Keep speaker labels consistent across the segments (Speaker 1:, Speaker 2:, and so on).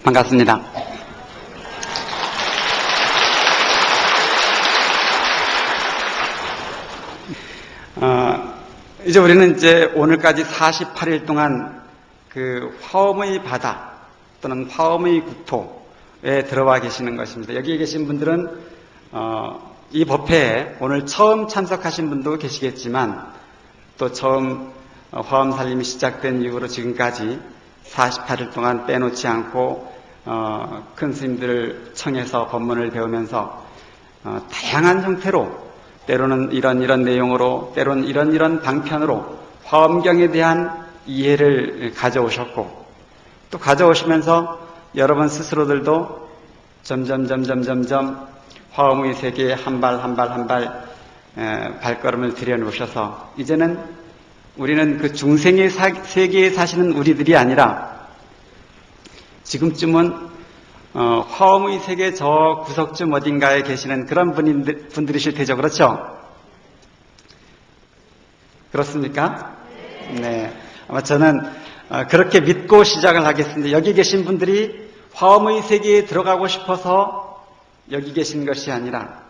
Speaker 1: 반갑습니다. 이제 우리는 오늘까지 48일 동안 그 화엄의 바다 또는 화엄의 국토에 들어와 계시는 것입니다. 여기에 계신 분들은 이 법회에 오늘 처음 참석하신 분도 계시겠지만 또 처음 화엄 살림이 시작된 이후로 지금까지 48일 동안 빼놓지 않고 큰 스님들을 청해서 법문을 배우면서 다양한 형태로 때로는 이런 내용으로 때로는 이런 방편으로 화엄경에 대한 이해를 가져오셨고 또 가져오시면서 여러분 스스로들도 점점 화엄의 세계에 한 발 발걸음을 들여놓으셔서 이제는 우리는 그 중생의 세계에 사시는 우리들이 아니라 지금쯤은 화엄의 세계 저 구석쯤 어딘가에 계시는 그런 분들이실 테죠. 그렇죠? 그렇습니까? 네. 아마 저는 그렇게 믿고 시작을 하겠습니다. 여기 계신 분들이 화엄의 세계에 들어가고 싶어서 여기 계신 것이 아니라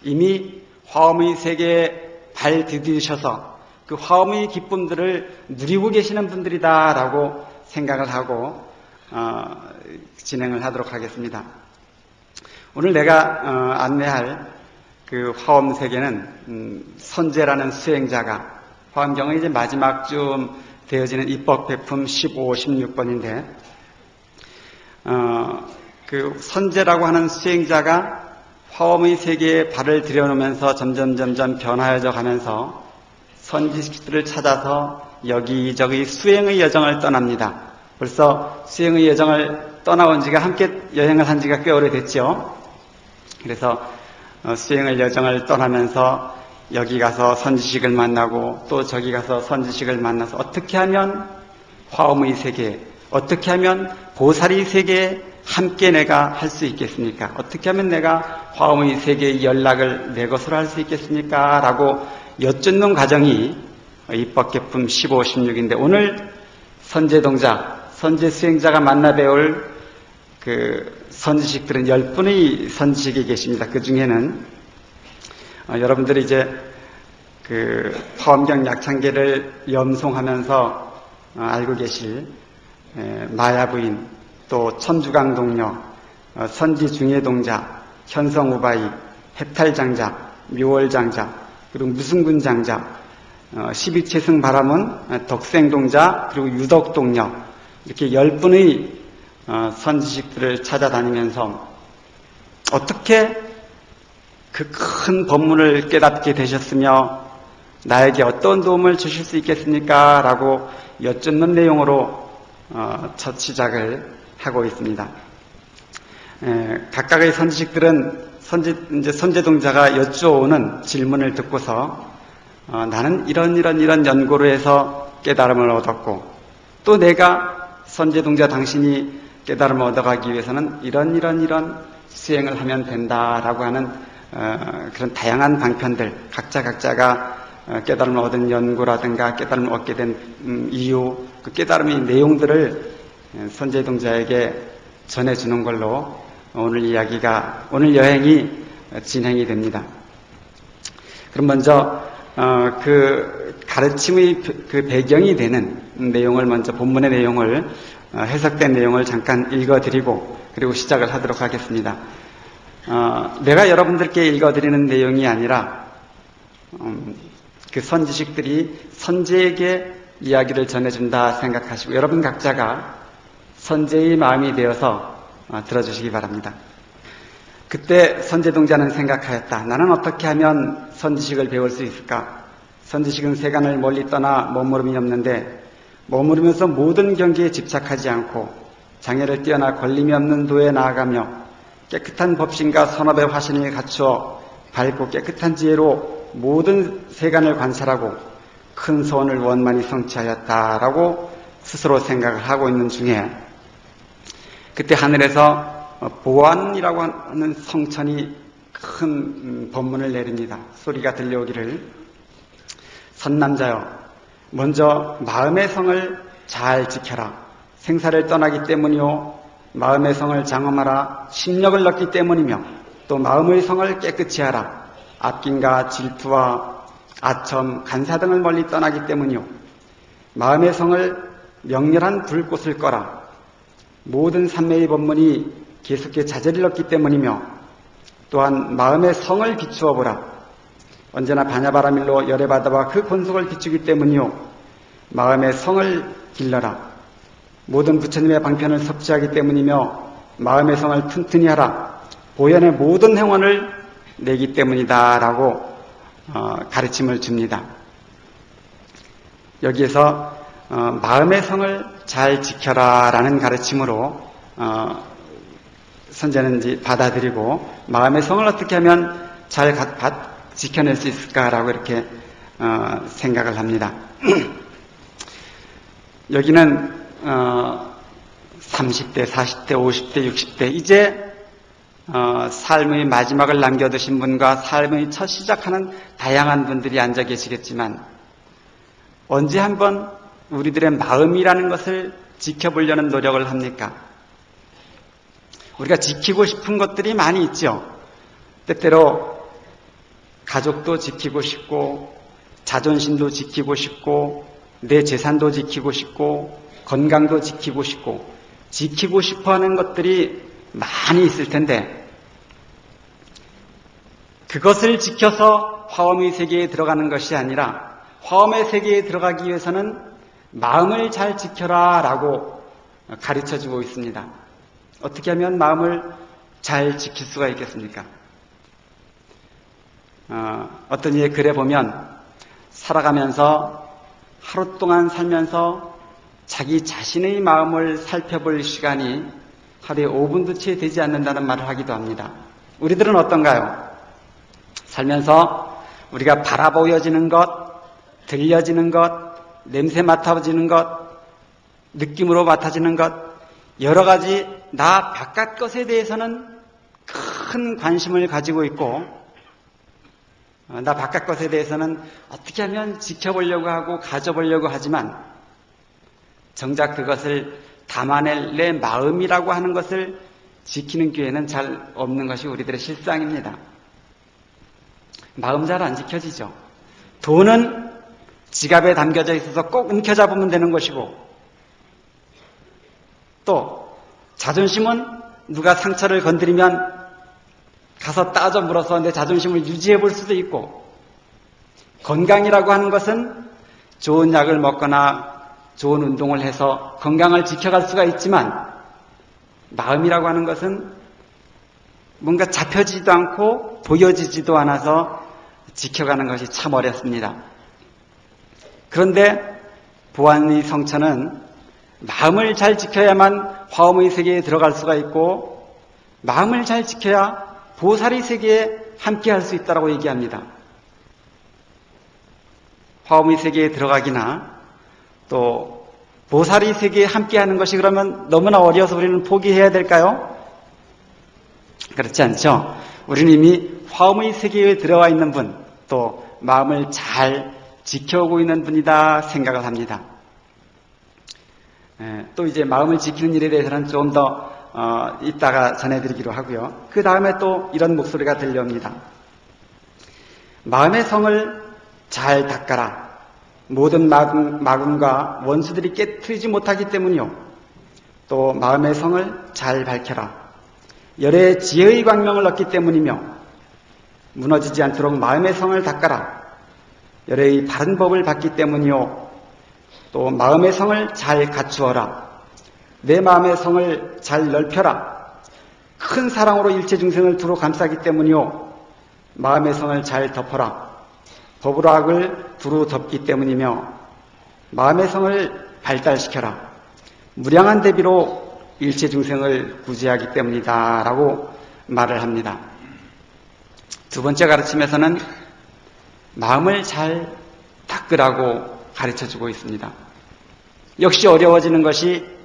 Speaker 1: 이미 화엄의 세계에 발 디디셔서 그 화엄의 기쁨들을 누리고 계시는 분들이다라고 생각을 하고 진행을 하도록 하겠습니다. 오늘 내가 안내할 그 화엄 세계는 선제라는 수행자가 화엄경의 이제 마지막쯤 되어지는 입법배품 15, 16번인데 그 선제라고 하는 수행자가 화엄의 세계에 발을 들여놓으면서 점점 변화해져 가면서 선지식들을 찾아서 여기저기 수행의 여정을 떠납니다. 벌써 수행의 여정을 떠나온 지가 함께 여행을 한 지가 꽤 오래됐죠. 그래서 수행의 여정을 떠나면서 여기 가서 선지식을 만나고 또 저기 가서 선지식을 만나서 어떻게 하면 화엄의 세계, 어떻게 하면 보살의 세계에 함께 내가 할 수 있겠습니까? 어떻게 하면 내가 화엄의 세계의 연락을 내 것으로 할 수 있겠습니까? 라고 여쭙는 과정이 입법계품 15, 16인데 오늘 선제동자, 선제수행자가 만나 배울 그 선지식들은 10분의 선지식이 계십니다. 그 중에는 여러분들이 이제 그 화엄경 약창계를 염송하면서 알고 계실 마야부인, 또 천주강동녀, 선지중예동자, 현성우바이, 해탈장자, 묘월장자, 그리고 무승군장자, 12채승 바람은 덕생동자, 그리고 유덕동녀 이렇게 10분의 선지식들을 찾아다니면서 어떻게 그 큰 법문을 깨닫게 되셨으며 나에게 어떤 도움을 주실 수 있겠습니까? 라고 여쭙는 내용으로 첫 시작을 하고 있습니다. 각각의 선지식들은 선제동자가 여쭈어오는 질문을 듣고서 나는 이런 연구로 해서 깨달음을 얻었고 또 내가 선제동자 당신이 깨달음을 얻어가기 위해서는 이런 수행을 하면 된다라고 하는 그런 다양한 방편들 각자가 깨달음을 얻은 연구라든가 깨달음을 얻게 된 이유 그 깨달음의 내용들을 선제동자에게 전해주는 걸로 오늘 여행이 진행이 됩니다. 그럼 먼저 그 가르침의 그 배경이 되는 내용을 먼저 본문의 내용을 해석된 내용을 잠깐 읽어드리고 그리고 시작을 하도록 하겠습니다. 내가 여러분들께 읽어드리는 내용이 아니라 그 선지식들이 선제에게 이야기를 전해준다 생각하시고 여러분 각자가 선제의 마음이 되어서 들어주시기 바랍니다. 그때 선제동자는 생각하였다. 나는 어떻게 하면 선지식을 배울 수 있을까? 선지식은 세간을 멀리 떠나 머무름이 없는데 머무르면서 모든 경기에 집착하지 않고 장애를 뛰어나 걸림이 없는 도에 나아가며 깨끗한 법신과 선업의 화신을 갖추어 밝고 깨끗한 지혜로 모든 세간을 관찰하고 큰 소원을 원만히 성취하였다라고 스스로 생각을 하고 있는 중에 그때 하늘에서 보안이라고 하는 성천이 큰 법문을 내립니다. 소리가 들려오기를 선남자여 먼저 마음의 성을 잘 지켜라. 생사를 떠나기 때문이요 마음의 성을 장엄하라 심력을 넣기 때문이며 또 마음의 성을 깨끗이 하라 압김과 질투와 아첨, 간사 등을 멀리 떠나기 때문이요 마음의 성을 명렬한 불꽃을 꺼라 모든 산매의 법문이 계속해 자제를 넣기 때문이며 또한 마음의 성을 비추어 보라 언제나 반야바라밀로 열애바다와 그 권속을 비추기 때문이요 마음의 성을 길러라 모든 부처님의 방편을 섭취하기 때문이며 마음의 성을 튼튼히 하라 보현의 모든 행원을 내기 때문이다 라고 가르침을 줍니다. 여기에서 마음의 성을 잘 지켜라 라는 가르침으로 선제는 받아들이고 마음의 성을 어떻게 하면 잘 지켜낼 수 있을까라고 이렇게 생각을 합니다. 여기는 30대, 40대, 50대, 60대 이제 삶의 마지막을 남겨두신 분과 삶의 첫 시작하는 다양한 분들이 앉아 계시겠지만 언제 한번 우리들의 마음이라는 것을 지켜보려는 노력을 합니까? 우리가 지키고 싶은 것들이 많이 있죠. 때때로 가족도 지키고 싶고 자존심도 지키고 싶고 내 재산도 지키고 싶고 건강도 지키고 싶고 지키고 싶어하는 것들이 많이 있을 텐데 그것을 지켜서 화엄의 세계에 들어가는 것이 아니라 화엄의 세계에 들어가기 위해서는 마음을 잘 지켜라 라고 가르쳐주고 있습니다. 어떻게 하면 마음을 잘 지킬 수가 있겠습니까? 어떤 이의 글에 보면 살아가면서 하루 동안 살면서 자기 자신의 마음을 살펴볼 시간이 하루에 5분도 채 되지 않는다는 말을 하기도 합니다. 우리들은 어떤가요? 살면서 우리가 바라보여지는 것, 들려지는 것, 냄새 맡아지는 것, 느낌으로 맡아지는 것, 여러 가지 나 바깥 것에 대해서는 큰 관심을 가지고 있고 나 바깥 것에 대해서는 어떻게 하면 지켜보려고 하고 가져보려고 하지만 정작 그것을 담아낼 내 마음이라고 하는 것을 지키는 기회는 잘 없는 것이 우리들의 실상입니다. 마음 잘 안 지켜지죠. 돈은 지갑에 담겨져 있어서 꼭 움켜잡으면 되는 것이고 또 자존심은 누가 상처를 건드리면 가서 따져 물어서 내 자존심을 유지해 볼 수도 있고 건강이라고 하는 것은 좋은 약을 먹거나 좋은 운동을 해서 건강을 지켜갈 수가 있지만 마음이라고 하는 것은 뭔가 잡혀지지도 않고 보여지지도 않아서 지켜가는 것이 참 어렵습니다. 그런데 보안의 성처는 마음을 잘 지켜야만 화엄의 세계에 들어갈 수가 있고 마음을 잘 지켜야 보살의 세계에 함께할 수 있다고 얘기합니다. 화엄의 세계에 들어가기나 또 보살의 세계에 함께하는 것이 그러면 너무나 어려워서 우리는 포기해야 될까요? 그렇지 않죠. 우리는 이미 화엄의 세계에 들어와 있는 분, 또 마음을 잘 지켜오고 있는 분이다 생각을 합니다. 또 이제 마음을 지키는 일에 대해서는 좀 더 이따가 전해드리기로 하고요. 그 다음에 또 이런 목소리가 들려옵니다. 마음의 성을 잘 닦아라. 모든 마금과 원수들이 깨트리지 못하기 때문이요. 또 마음의 성을 잘 밝혀라. 열의 지혜의 광명을 얻기 때문이며 무너지지 않도록 마음의 성을 닦아라. 열의 바른 법을 받기 때문이요. 또 마음의 성을 잘 갖추어라. 내 마음의 성을 잘 넓혀라. 큰 사랑으로 일체 중생을 두루 감싸기 때문이요. 마음의 성을 잘 덮어라. 법으로 악을 두루 덮기 때문이며 마음의 성을 발달시켜라. 무량한 대비로 일체 중생을 구제하기 때문이다 라고 말을 합니다. 두 번째 가르침에서는 마음을 잘 닦으라고 가르쳐주고 있습니다. 역시 어려워지는 것이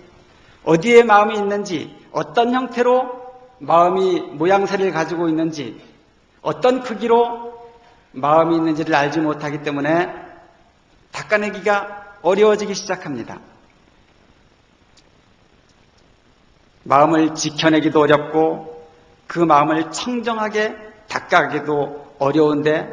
Speaker 1: 어디에 마음이 있는지, 어떤 형태로 마음이 모양새를 가지고 있는지, 어떤 크기로 마음이 있는지를 알지 못하기 때문에 닦아내기가 어려워지기 시작합니다. 마음을 지켜내기도 어렵고 그 마음을 청정하게 닦아가기도 어려운데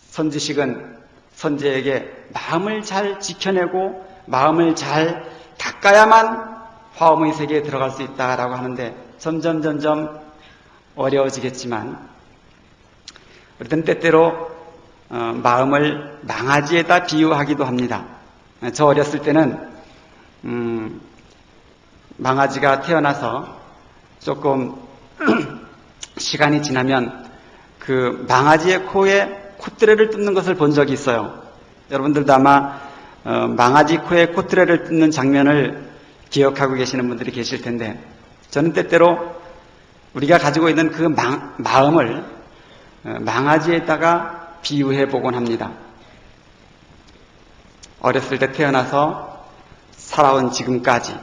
Speaker 1: 선지식은 선지에게 마음을 잘 지켜내고 마음을 잘 닦아야만 화엄의 세계에 들어갈 수 있다라고 하는데 점점 어려워지겠지만 우리는 때때로 마음을 망아지에다 비유하기도 합니다. 저 어렸을 때는 망아지가 태어나서 조금 시간이 지나면 그 망아지의 코에 콧대를 뜯는 것을 본 적이 있어요. 여러분들도 아마 망아지 코에 콧대를 뜯는 장면을 기억하고 계시는 분들이 계실 텐데 저는 때때로 우리가 가지고 있는 그 마음을 망아지에다가 비유해 보곤 합니다. 어렸을 때 태어나서 살아온 지금까지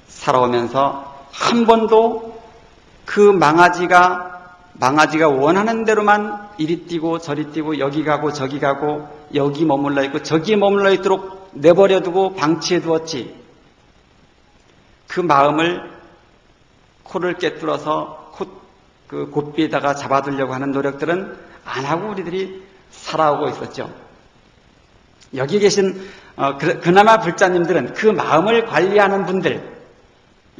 Speaker 1: 살아오면서 한 번도 그 망아지가 원하는 대로만 이리 뛰고 저리 뛰고 여기 가고 저기 가고 여기 머물러 있고 저기 머물러 있도록 내버려두고 방치해 두었지. 그 마음을 코를 꿰뚫어서 그 고삐에다가 잡아두려고 하는 노력들은 안 하고 우리들이 살아오고 있었죠. 여기 계신 그나마 불자님들은 그 마음을 관리하는 분들,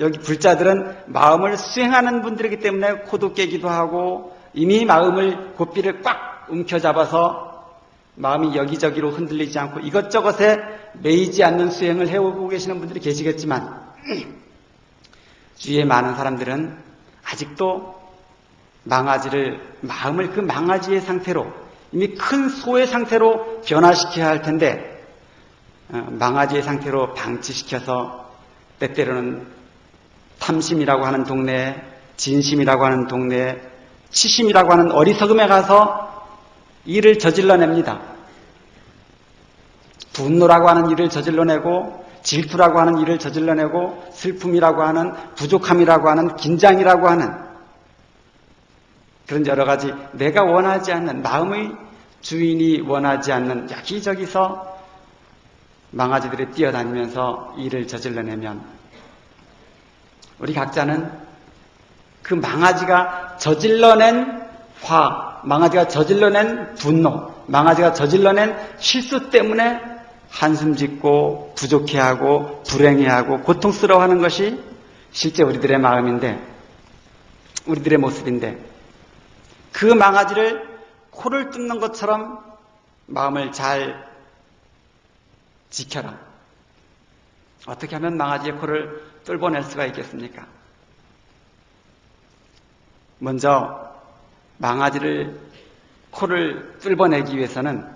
Speaker 1: 여기 불자들은 마음을 수행하는 분들이기 때문에 코도 깨기도 하고 이미 마음을 고삐를 꽉 움켜잡아서 마음이 여기저기로 흔들리지 않고 이것저것에 매이지 않는 수행을 해오고 계시는 분들이 계시겠지만 주위에 많은 사람들은 아직도 마음을 그 망아지의 상태로 이미 큰 소의 상태로 변화시켜야 할 텐데 망아지의 상태로 방치시켜서 때때로는 탐심이라고 하는 동네에 진심이라고 하는 동네에 치심이라고 하는 어리석음에 가서 일을 저질러냅니다. 분노라고 하는 일을 저질러내고 질투라고 하는 일을 저질러내고 슬픔이라고 하는 부족함이라고 하는 긴장이라고 하는 그런 여러 가지 내가 원하지 않는 마음의 주인이 원하지 않는 여기저기서 망아지들이 뛰어다니면서 일을 저질러내면 우리 각자는 그 망아지가 저질러낸 망아지가 저질러낸 분노, 망아지가 저질러낸 실수 때문에 한숨 짓고 부족해하고 불행해하고 고통스러워하는 것이 실제 우리들의 마음인데 우리들의 모습인데 그 망아지를 코를 뜯는 것처럼 마음을 잘 지켜라. 어떻게 하면 망아지의 코를 뚫어낼 수가 있겠습니까? 먼저 망아지를 코를 뚫어내기 위해서는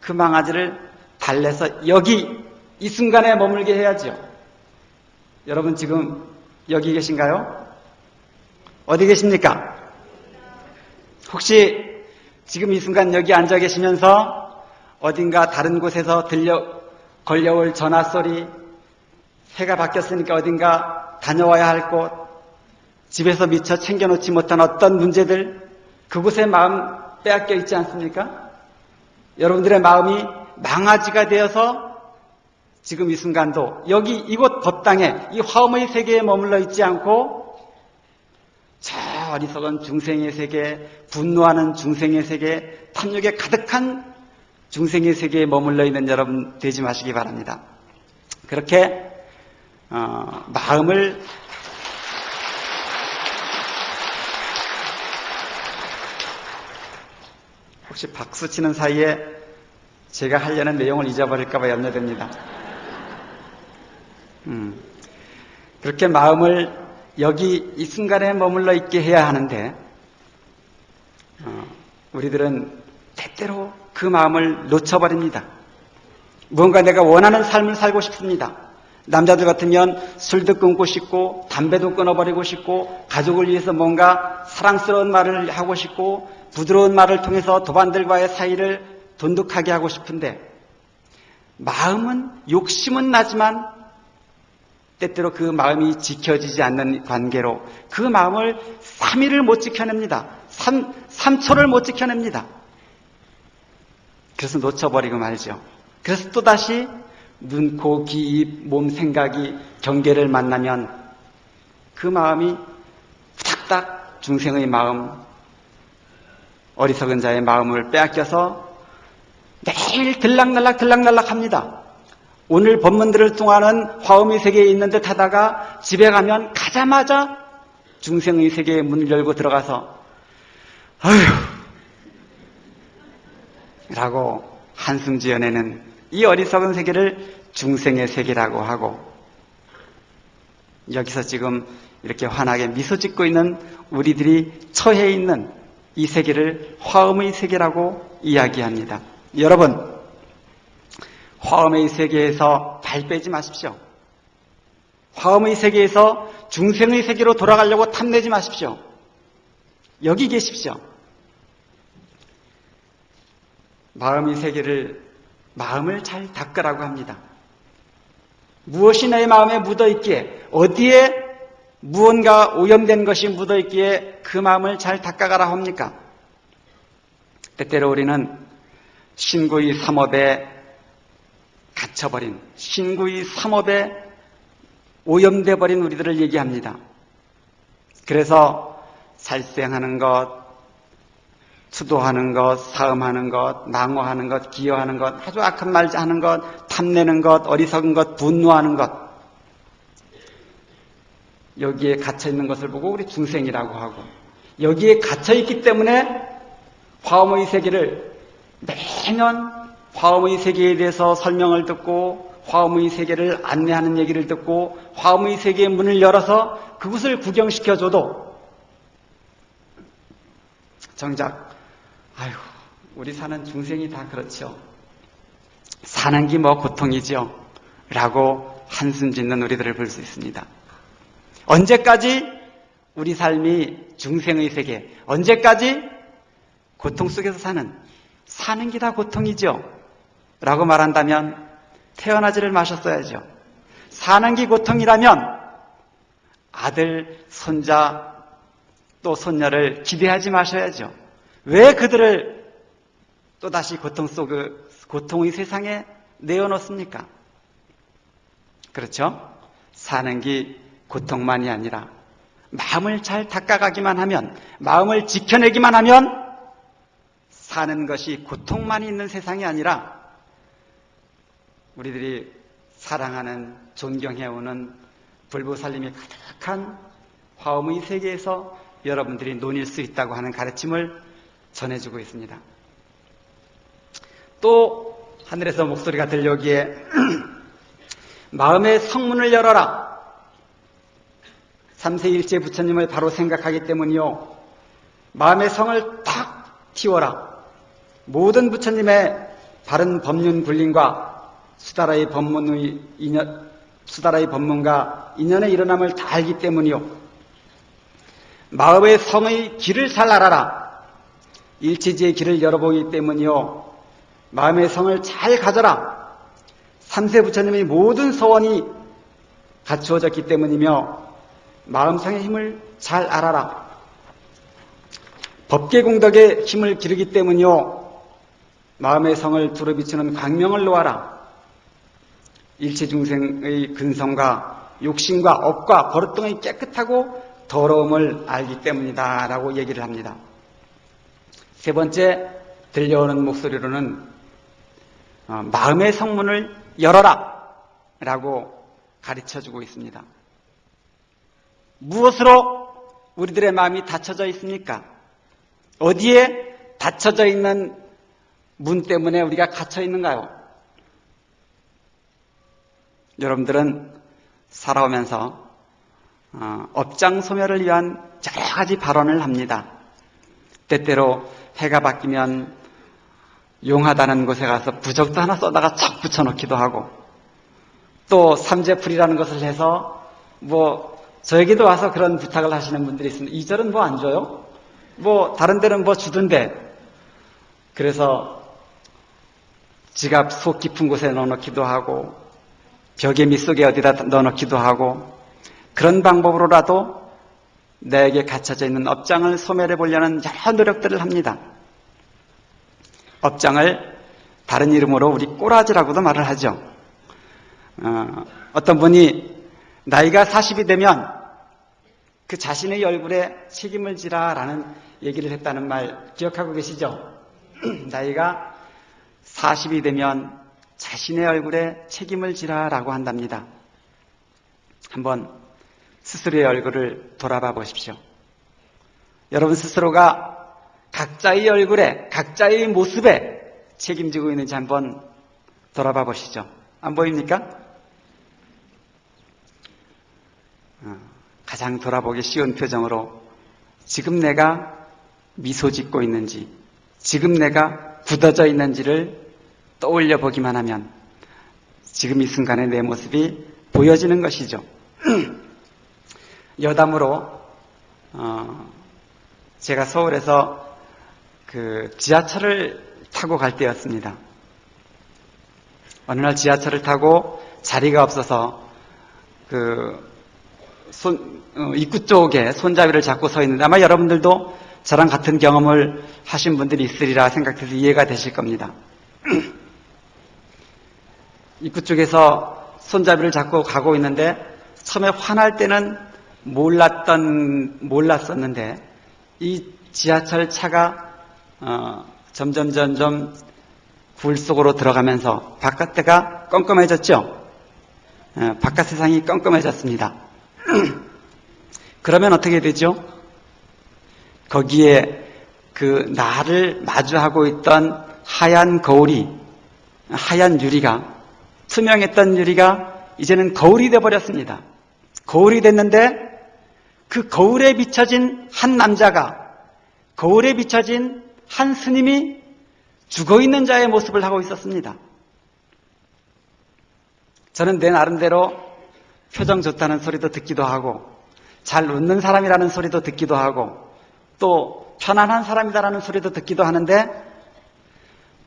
Speaker 1: 그 망아지를 달래서 여기 이 순간에 머물게 해야죠. 여러분 지금 여기 계신가요? 어디 계십니까? 혹시 지금 이 순간 여기 앉아 계시면서 어딘가 다른 곳에서 걸려올 전화소리, 해가 바뀌었으니까 어딘가 다녀와야 할 곳, 집에서 미처 챙겨놓지 못한 어떤 문제들, 그곳에 마음 빼앗겨 있지 않습니까? 여러분들의 마음이 망아지가 되어서 지금 이 순간도 여기 이곳 법당에 이 화엄의 세계에 머물러 있지 않고 저 어리석은 중생의 세계, 분노하는 중생의 세계, 탐욕에 가득한 중생의 세계에 머물러 있는 여러분 되지 마시기 바랍니다. 그렇게 마음을 혹시 박수 치는 사이에 제가 하려는 내용을 잊어버릴까 봐 염려됩니다. 그렇게 마음을 여기 이 순간에 머물러 있게 해야 하는데 우리들은 때때로 그 마음을 놓쳐버립니다. 무언가 내가 원하는 삶을 살고 싶습니다. 남자들 같으면 술도 끊고 싶고 담배도 끊어버리고 싶고 가족을 위해서 뭔가 사랑스러운 말을 하고 싶고 부드러운 말을 통해서 도반들과의 사이를 돈독하게 하고 싶은데 마음은 욕심은 나지만 때때로 그 마음이 지켜지지 않는 관계로 그 마음을 3일을 못 지켜냅니다. 3초를 못 지켜냅니다. 그래서 놓쳐버리고 말죠. 그래서 또다시 눈, 코, 귀, 입, 몸, 생각이 경계를 만나면 그 마음이 후닥닥 중생의 마음, 어리석은 자의 마음을 빼앗겨서 매일 들락날락 합니다. 오늘 법문들을 통하는 화엄의 세계에 있는 듯 하다가 집에 가면 가자마자 중생의 세계에 문을 열고 들어가서 아휴 라고 한숨 지어내는 이 어리석은 세계를 중생의 세계라고 하고, 여기서 지금 이렇게 환하게 미소 짓고 있는 우리들이 처해 있는 이 세계를 화엄의 세계라고 이야기합니다. 여러분, 화엄의 세계에서 발 빼지 마십시오. 화엄의 세계에서 중생의 세계로 돌아가려고 탐내지 마십시오. 여기 계십시오. 마음의 세계를, 마음을 잘 닦으라고 합니다. 무엇이 내 마음에 묻어있기에, 어디에 무언가 오염된 것이 묻어있기에 그 마음을 잘 닦아가라 합니까? 때때로 우리는 신구의 삼업에 갇혀버린, 신구의 삼업에 오염돼 버린 우리들을 얘기합니다. 그래서 살생하는 것, 투도하는 것, 사음하는 것, 낭어하는 것, 기여하는 것, 아주 악한 말 하는 것, 탐내는 것, 어리석은 것, 분노하는 것, 여기에 갇혀있는 것을 보고 우리 중생이라고 하고, 여기에 갇혀있기 때문에 화엄의 세계를 매년 화엄의 세계에 대해서 설명을 듣고 화엄의 세계를 안내하는 얘기를 듣고 화엄의 세계의 문을 열어서 그곳을 구경시켜줘도 정작 아유, 우리 사는 중생이 다 그렇죠. 사는 게 뭐 고통이죠. 라고 한숨 짓는 우리들을 볼 수 있습니다. 언제까지 우리 삶이 중생의 세계, 언제까지 고통 속에서 사는 게 다 고통이죠. 라고 말한다면 태어나지를 마셨어야죠. 사는 게 고통이라면 아들, 손자, 또 손녀를 기대하지 마셔야죠. 왜 그들을 또다시 고통의 세상에 내어놓습니까? 그렇죠? 사는 게 고통만이 아니라 마음을 잘 닦아가기만 하면, 마음을 지켜내기만 하면 사는 것이 고통만이 있는 세상이 아니라 우리들이 사랑하는, 존경해오는 불보살님이 가득한 화엄의 세계에서 여러분들이 논일 수 있다고 하는 가르침을 전해주고 있습니다. 또 하늘에서 목소리가 들려오기에 마음의 성문을 열어라. 삼세일체 부처님을 바로 생각하기 때문이요. 마음의 성을 탁 틔워라. 모든 부처님의 바른 법륜 군림과 수다라의 법문과 인연의 일어남을 다 알기 때문이요. 마음의 성의 길을 잘 알아라. 일체지의 길을 열어보기 때문이요. 마음의 성을 잘 가져라. 삼세 부처님의 모든 소원이 갖추어졌기 때문이며 마음성의 힘을 잘 알아라. 법계공덕의 힘을 기르기 때문이요. 마음의 성을 두루비추는 광명을 놓아라. 일체중생의 근성과 욕심과 업과 버릇 등의 깨끗하고 더러움을 알기 때문이다 라고 얘기를 합니다. 세 번째 들려오는 목소리로는 마음의 성문을 열어라 라고 가르쳐주고 있습니다. 무엇으로 우리들의 마음이 닫혀져 있습니까? 어디에 닫혀져 있는 문 때문에 우리가 갇혀 있는가요? 여러분들은 살아오면서 업장 소멸을 위한 여러 가지 발언을 합니다. 때때로 해가 바뀌면 용하다는 곳에 가서 부적도 하나 써다가 척 붙여놓기도 하고, 또 삼재풀이라는 것을 해서 저에게도 와서 그런 부탁을 하시는 분들이 있습니다. 이 절은 뭐 안 줘요? 다른 데는 뭐 주던데. 그래서 지갑 속 깊은 곳에 넣어놓기도 하고 벽에 밑속에 어디다 넣어놓기도 하고, 그런 방법으로라도 내게 갇혀져 있는 업장을 소멸해 보려는 여러 노력들을 합니다. 업장을 다른 이름으로 우리 꼬라지라고도 말을 하죠. 어떤 분이 나이가 40이 되면 그 자신의 얼굴에 책임을 지라라는 얘기를 했다는 말 기억하고 계시죠? 나이가 40이 되면 자신의 얼굴에 책임을 지라라고 한답니다. 한번 스스로의 얼굴을 돌아봐 보십시오. 여러분 스스로가 각자의 얼굴에, 각자의 모습에 책임지고 있는지 한번 돌아봐 보시죠. 안 보입니까? 가장 돌아보기 쉬운 표정으로 지금 내가 미소 짓고 있는지, 지금 내가 굳어져 있는지를 떠올려 보기만 하면 지금 이 순간의 내 모습이 보여지는 것이죠. 여담으로 제가 서울에서 그 지하철을 타고 갈 때였습니다. 어느 날 지하철을 타고 자리가 없어서 입구 쪽에 손잡이를 잡고 서 있는데 아마 여러분들도 저랑 같은 경험을 하신 분들이 있으리라 생각해서 이해가 되실 겁니다. 입구 쪽에서 손잡이를 잡고 가고 있는데 처음에 화날 때는 몰랐었는데 이 지하철 차가 점점 굴 속으로 들어가면서 바깥에가 껌껌해졌죠. 바깥 세상이 껌껌해졌습니다. 그러면 어떻게 되죠? 거기에 그 나를 마주하고 있던 하얀 거울이, 하얀 유리가, 투명했던 유리가 이제는 거울이 되어버렸습니다. 거울이 됐는데 그 거울에 비춰진 한 남자가, 거울에 비춰진 한 스님이 죽어있는 자의 모습을 하고 있었습니다. 저는 내 나름대로 표정 좋다는 소리도 듣기도 하고 잘 웃는 사람이라는 소리도 듣기도 하고 또 편안한 사람이다라는 소리도 듣기도 하는데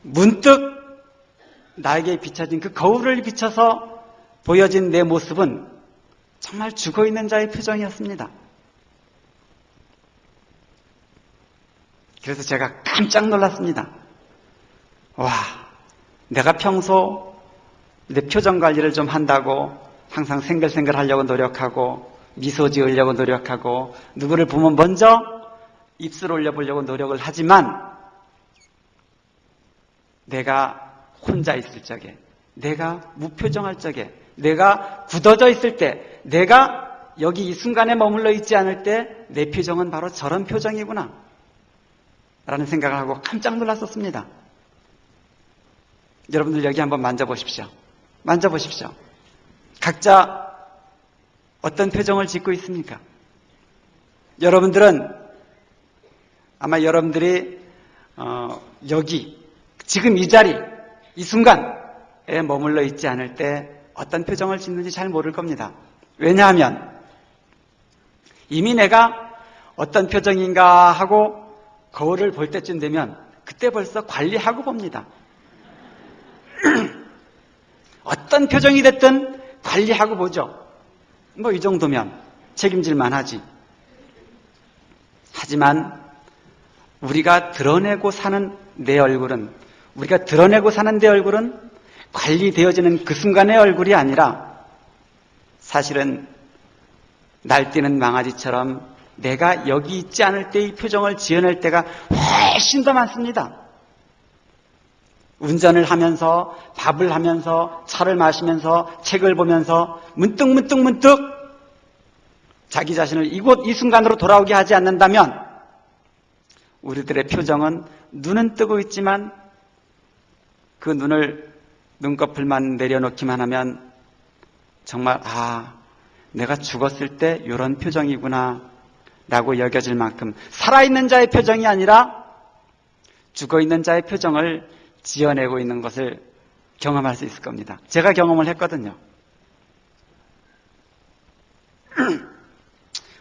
Speaker 1: 문득 나에게 비춰진 그 거울을 비춰서 보여진 내 모습은 정말 죽어있는 자의 표정이었습니다. 그래서 제가 깜짝 놀랐습니다. 와, 내가 평소 내 표정 관리를 좀 한다고 항상 생글생글 하려고 노력하고 미소 지으려고 노력하고 누구를 보면 먼저 입술 올려보려고 노력을 하지만 내가 혼자 있을 적에, 내가 무표정할 적에, 내가 굳어져 있을 때, 내가 여기 이 순간에 머물러 있지 않을 때 내 표정은 바로 저런 표정이구나 라는 생각을 하고 깜짝 놀랐었습니다. 여러분들 여기 한번 만져보십시오. 만져보십시오. 각자 어떤 표정을 짓고 있습니까? 여러분들은 아마 여러분들이 여기 지금 이 자리 이 순간에 머물러 있지 않을 때 어떤 표정을 짓는지 잘 모를 겁니다. 왜냐하면 이미 내가 어떤 표정인가 하고 거울을 볼 때쯤 되면 그때 벌써 관리하고 봅니다. 어떤 표정이 됐든 관리하고 보죠. 뭐 이 정도면 책임질만 하지. 하지만 우리가 드러내고 사는 내 얼굴은, 우리가 드러내고 사는 내 얼굴은 관리되어지는 그 순간의 얼굴이 아니라 사실은 날뛰는 망아지처럼 내가 여기 있지 않을 때의 표정을 지어낼 때가 훨씬 더 많습니다. 운전을 하면서, 밥을 하면서, 차를 마시면서, 책을 보면서 문득 자기 자신을 이곳 이 순간으로 돌아오게 하지 않는다면 우리들의 표정은 눈은 뜨고 있지만 그 눈꺼풀만 내려놓기만 하면 정말 내가 죽었을 때 이런 표정이구나 라고 여겨질 만큼 살아있는 자의 표정이 아니라 죽어있는 자의 표정을 지어내고 있는 것을 경험할 수 있을 겁니다. 제가 경험을 했거든요.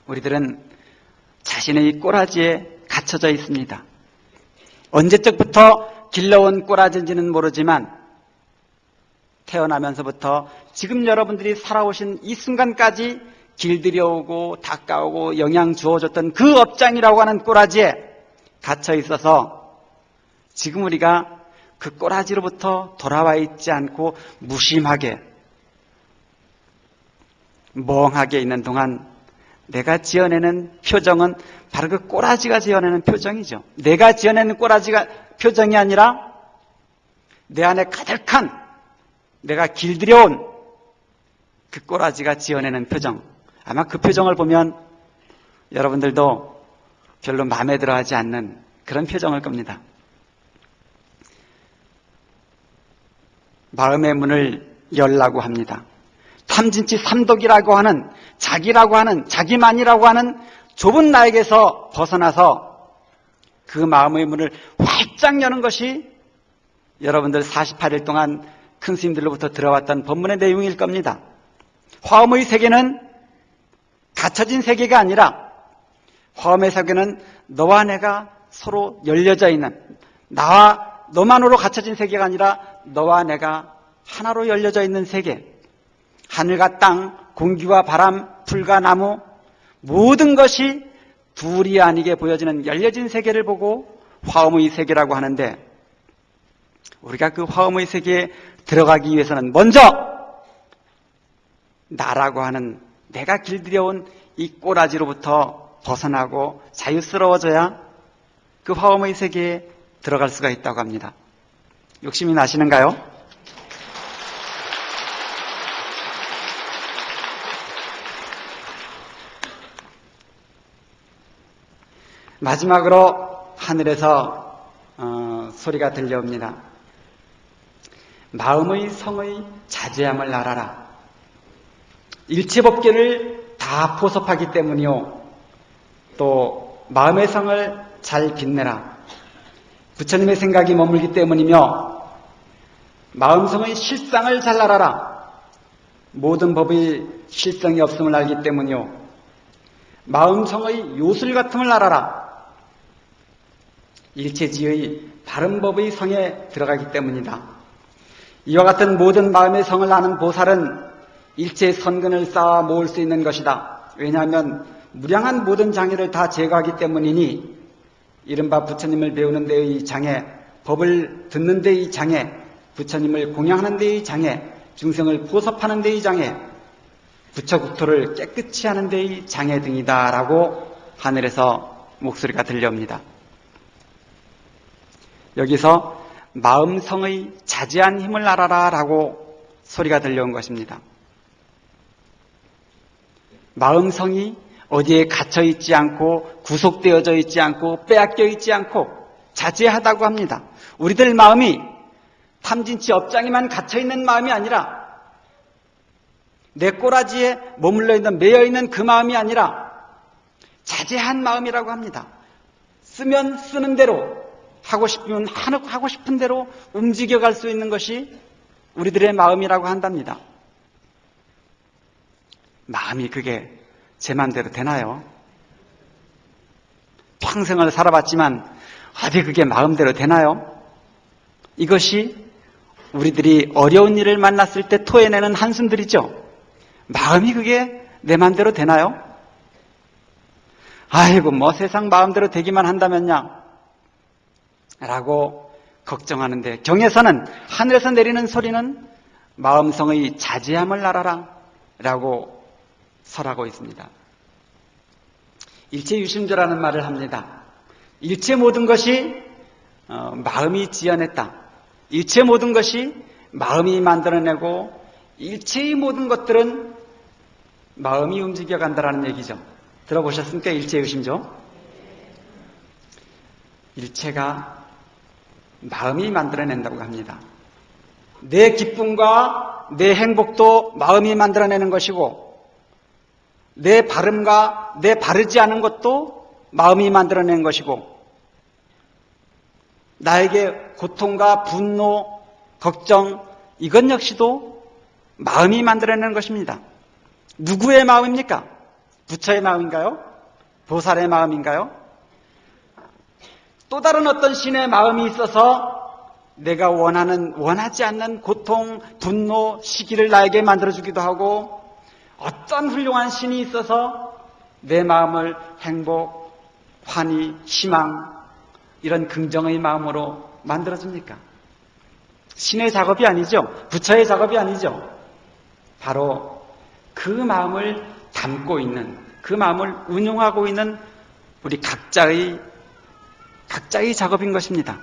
Speaker 1: 우리들은 자신의 꼬라지에 갇혀져 있습니다. 언제적부터 길러온 꼬라지인지는 모르지만 태어나면서부터 지금 여러분들이 살아오신 이 순간까지 길들여오고 닦아오고 영양 주어줬던 그 업장이라고 하는 꼬라지에 갇혀 있어서 지금 우리가 그 꼬라지로부터 돌아와 있지 않고 무심하게 멍하게 있는 동안 내가 지어내는 표정은 바로 그 꼬라지가 지어내는 표정이죠. 내가 지어내는 꼬라지가 표정이 아니라 내 안에 가득한 내가 길들여온 그 꼬라지가 지어내는 표정. 아마 그 표정을 보면 여러분들도 별로 마음에 들어하지 않는 그런 표정일 겁니다. 마음의 문을 열라고 합니다. 탐진치 삼독이라고 하는 자기라고 하는 자기만이라고 하는 좁은 나에게서 벗어나서 그 마음의 문을 활짝 여는 것이 여러분들 48일 동안 큰 스님들로부터 들어왔던 법문의 내용일 겁니다. 화엄의 세계는 갇혀진 세계가 아니라 화엄의 세계는 너와 내가 서로 열려져 있는 나와 너만으로 갇혀진 세계가 아니라 너와 내가 하나로 열려져 있는 세계. 하늘과 땅, 공기와 바람, 풀과 나무 모든 것이 둘이 아니게 보여지는 열려진 세계를 보고 화엄의 세계라고 하는데 우리가 그 화엄의 세계에 들어가기 위해서는 먼저 나라고 하는 내가 길들여온 이 꼬라지로부터 벗어나고 자유스러워져야 그 화엄의 세계에 들어갈 수가 있다고 합니다. 욕심이 나시는가요? 마지막으로 하늘에서 소리가 들려옵니다. 마음의 성의 자제함을 알아라. 일체법계를 다 포섭하기 때문이요. 또 마음의 성을 잘 빛내라. 부처님의 생각이 머물기 때문이며 마음성의 실상을 잘 알아라. 모든 법의 실성이 없음을 알기 때문이요. 마음성의 요술 같음을 알아라. 일체지의 바른 법의 성에 들어가기 때문이다. 이와 같은 모든 마음의 성을 아는 보살은 일체의 선근을 쌓아 모을 수 있는 것이다. 왜냐하면 무량한 모든 장애를 다 제거하기 때문이니 이른바 부처님을 배우는 데의 장애, 법을 듣는 데의 장애, 부처님을 공양하는 데의 장애, 중생을 포섭하는 데의 장애, 부처국토를 깨끗이 하는 데의 장애 등이다라고 하늘에서 목소리가 들려옵니다. 여기서 마음성의 자제한 힘을 알아라 라고 소리가 들려온 것입니다. 마음성이 어디에 갇혀있지 않고 구속되어져 있지 않고 빼앗겨 있지 않고 자제하다고 합니다. 우리들 마음이 탐진치 업장에만 갇혀있는 마음이 아니라 내 꼬라지에 머물러 있는 매여 있는 그 마음이 아니라 자제한 마음이라고 합니다. 쓰면 쓰는 대로 하고 싶으면 하고 싶은 대로 움직여갈 수 있는 것이 우리들의 마음이라고 한답니다. 마음이 그게 제 마음대로 되나요? 평생을 살아봤지만 어디 그게 마음대로 되나요? 이것이 우리들이 어려운 일을 만났을 때 토해내는 한숨들이죠. 마음이 그게 내 마음대로 되나요? 아이고 뭐 세상 마음대로 되기만 한다면야 라고 걱정하는데 경에서는 하늘에서 내리는 소리는 마음성의 자제함을 알아라 라고 설하고 있습니다. 일체유심조라는 말을 합니다. 일체 모든 것이 마음이 지어냈다. 일체 모든 것이 마음이 만들어내고 일체의 모든 것들은 마음이 움직여간다라는 얘기죠. 들어보셨습니까? 일체유심조. 일체가 마음이 만들어낸다고 합니다. 내 기쁨과 내 행복도 마음이 만들어내는 것이고 내 바름과 내 바르지 않은 것도 마음이 만들어내는 것이고 나에게 고통과 분노, 걱정 이것 역시도 마음이 만들어내는 것입니다. 누구의 마음입니까? 부처의 마음인가요? 보살의 마음인가요? 또 다른 어떤 신의 마음이 있어서 내가 원하지 않는 고통, 분노, 시기를 나에게 만들어주기도 하고 어떤 훌륭한 신이 있어서 내 마음을 행복, 환희, 희망 이런 긍정의 마음으로 만들어줍니까? 신의 작업이 아니죠. 부처의 작업이 아니죠. 바로 그 마음을 담고 있는, 그 마음을 운용하고 있는 우리 각자의 작업인 것입니다.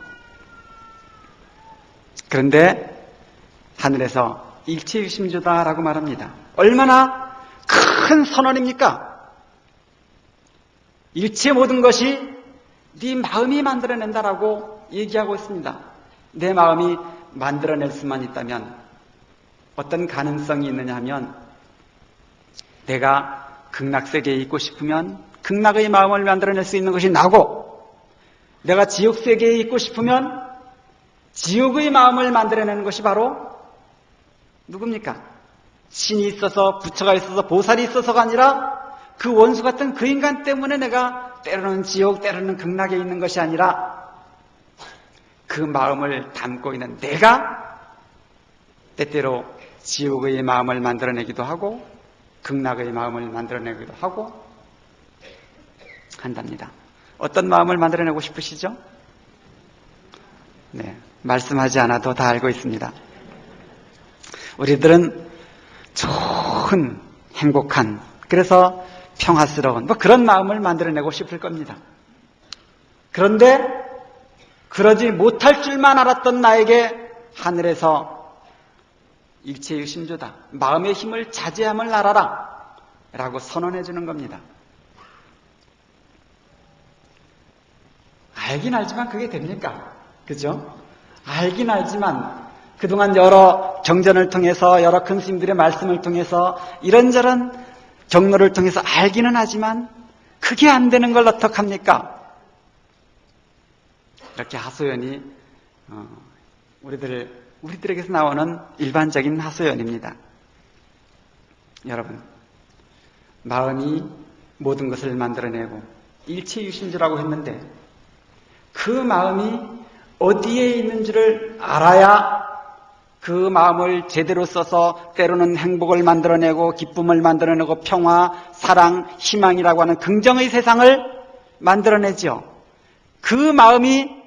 Speaker 1: 그런데 하늘에서 일체유심조다라고 말합니다. 얼마나 큰 선언입니까? 일체 모든 것이 네 마음이 만들어낸다라고 얘기하고 있습니다. 내 마음이 만들어낼 수만 있다면 어떤 가능성이 있느냐 하면, 내가 극락세계에 있고 싶으면 극락의 마음을 만들어낼 수 있는 것이 나고, 내가 지옥세계에 있고 싶으면 지옥의 마음을 만들어내는 것이 바로 누굽니까? 신이 있어서, 부처가 있어서, 보살이 있어서가 아니라 그 원수 같은 그 인간 때문에 내가 때로는 지옥, 때로는 극락에 있는 것이 아니라 그 마음을 담고 있는 내가 때때로 지옥의 마음을 만들어내기도 하고 극락의 마음을 만들어내기도 하고 한답니다. 어떤 마음을 만들어내고 싶으시죠? 네, 말씀하지 않아도 다 알고 있습니다. 우리들은 좋은, 행복한, 그래서 평화스러운 그런 마음을 만들어내고 싶을 겁니다. 그런데 그러지 못할 줄만 알았던 나에게 하늘에서 일체유심조다, 마음의 힘을 자제함을 알아라 라고 선언해 주는 겁니다. 알긴 알지만 그게 됩니까? 그죠? 알긴 알지만 그동안 여러 경전을 통해서, 여러 큰 스님들의 말씀을 통해서, 이런저런 경로를 통해서 알기는 하지만 그게 안 되는 걸 어떡합니까? 이렇게 하소연이 우리들에게서 나오는 일반적인 하소연입니다. 여러분, 마음이 모든 것을 만들어내고 일체유심조라고 했는데 그 마음이 어디에 있는지를 알아야 그 마음을 제대로 써서 때로는 행복을 만들어내고 기쁨을 만들어내고 평화, 사랑, 희망이라고 하는 긍정의 세상을 만들어내죠. 그 마음이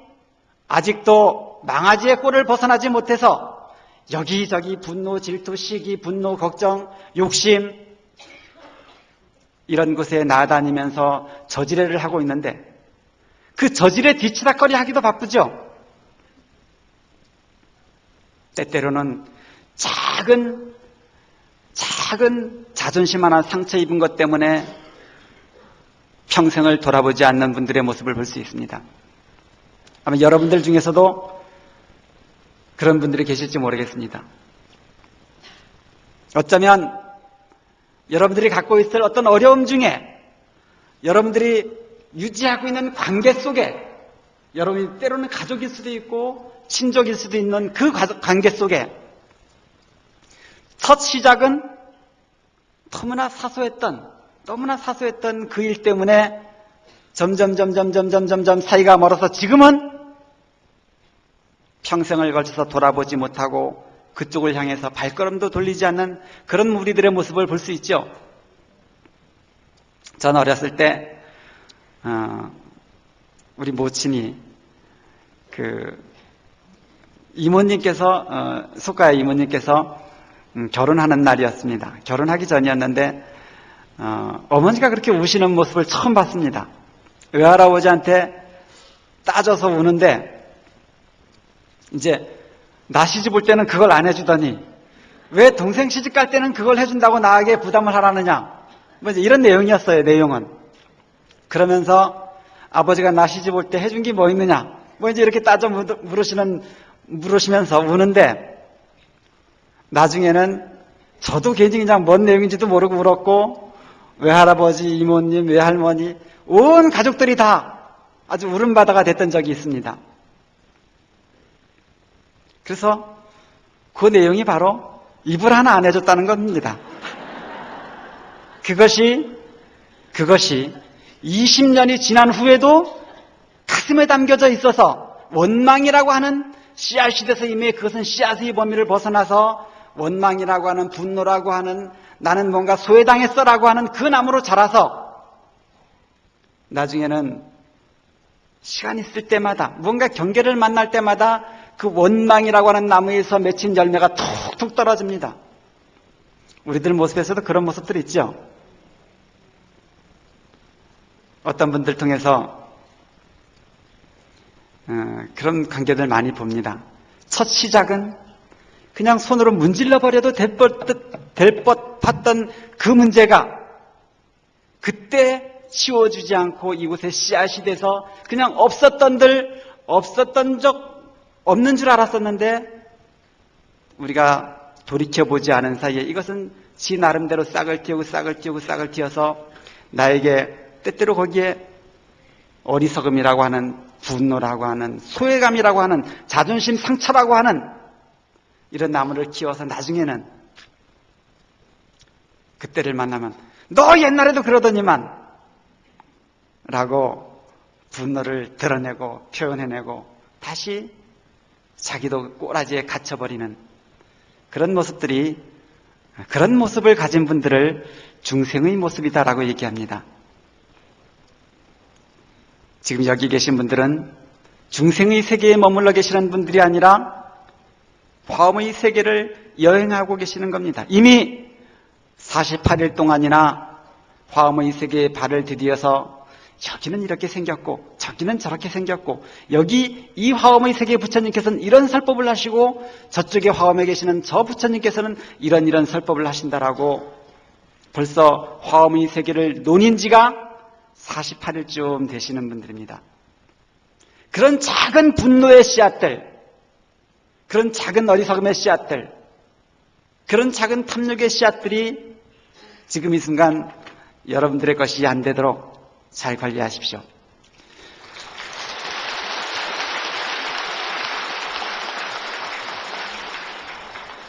Speaker 1: 아직도 망아지의 꼴을 벗어나지 못해서 여기저기 분노, 질투, 시기, 분노, 걱정, 욕심 이런 곳에 나다니면서 저지레를 하고 있는데 그 저지레 뒤치다거리 하기도 바쁘죠. 때때로는 작은 자존심 하나 상처 입은 것 때문에 평생을 돌아보지 않는 분들의 모습을 볼 수 있습니다. 아마 여러분들 중에서도 그런 분들이 계실지 모르겠습니다. 어쩌면 여러분들이 갖고 있을 어떤 어려움 중에, 여러분들이 유지하고 있는 관계 속에, 여러분이 때로는 가족일 수도 있고 친족일 수도 있는 그 관계 속에 첫 시작은 너무나 사소했던 그 일 때문에 점점 사이가 멀어서 지금은 평생을 걸쳐서 돌아보지 못하고 그쪽을 향해서 발걸음도 돌리지 않는 그런 우리들의 모습을 볼 수 있죠. 저는 어렸을 때 우리 모친이 이모님께서 속가의 이모님께서 결혼하는 날이었습니다. 결혼하기 전이었는데 어머니가 그렇게 우시는 모습을 처음 봤습니다. 외할아버지한테 따져서 우는데 이제 나 시집 올 때는 그걸 안 해주더니 왜 동생 시집 갈 때는 그걸 해준다고 나에게 부담을 하라느냐, 뭐 이런 내용이었어요. 내용은. 그러면서 아버지가 나 시집 올 때 해준 게 뭐 있느냐, 뭐 이제 이렇게 따져 물으시면서 우는데, 나중에는 저도 괜히 그냥 뭔 내용인지도 모르고 울었고, 외할아버지, 이모님, 외할머니 온 가족들이 다 아주 울음바다가 됐던 적이 있습니다. 그래서 그 내용이 바로 이불 하나 안 해줬다는 겁니다. 그것이 20년이 지난 후에도 가슴에 담겨져 있어서 원망이라고 하는 씨앗이 돼서 이미 그것은 씨앗의 범위를 벗어나서 원망이라고 하는, 분노라고 하는, 나는 뭔가 소외당했어라고 하는 그 나무로 자라서 나중에는 시간 있을 때마다, 뭔가 경계를 만날 때마다 그 원망이라고 하는 나무에서 맺힌 열매가 툭툭 떨어집니다. 우리들 모습에서도 그런 모습들이 있죠. 어떤 분들 통해서 그런 관계들 많이 봅니다. 첫 시작은 그냥 손으로 문질러 버려도 될 법했던 그 문제가 그때 치워주지 않고 이곳에 씨앗이 돼서 그냥 없었던 적 없는 줄 알았었는데 우리가 돌이켜보지 않은 사이에 이것은 지 나름대로 싹을 틔워서 나에게 때때로 거기에 어리석음이라고 하는, 분노라고 하는, 소외감이라고 하는, 자존심 상처라고 하는 이런 나무를 키워서 나중에는 그때를 만나면 너 옛날에도 그러더니만 라고 분노를 드러내고 표현해내고 다시 자기도 꼬라지에 갇혀버리는 그런 모습을 가진 분들을 중생의 모습이다라고 얘기합니다. 지금 여기 계신 분들은 중생의 세계에 머물러 계시는 분들이 아니라 화엄의 세계를 여행하고 계시는 겁니다. 이미 48일 동안이나 화엄의 세계에 발을 디디어서 여기는 이렇게 생겼고 저기는 저렇게 생겼고 여기 이 화엄의 세계의 부처님께서는 이런 설법을 하시고 저쪽에 화엄에 계시는 저 부처님께서는 이런 설법을 하신다라고 벌써 화엄의 세계를 논인 지가 48일쯤 되시는 분들입니다. 그런 작은 분노의 씨앗들, 그런 작은 어리석음의 씨앗들, 그런 작은 탐욕의 씨앗들이 지금 이 순간 여러분들의 것이 안 되도록 잘 관리하십시오.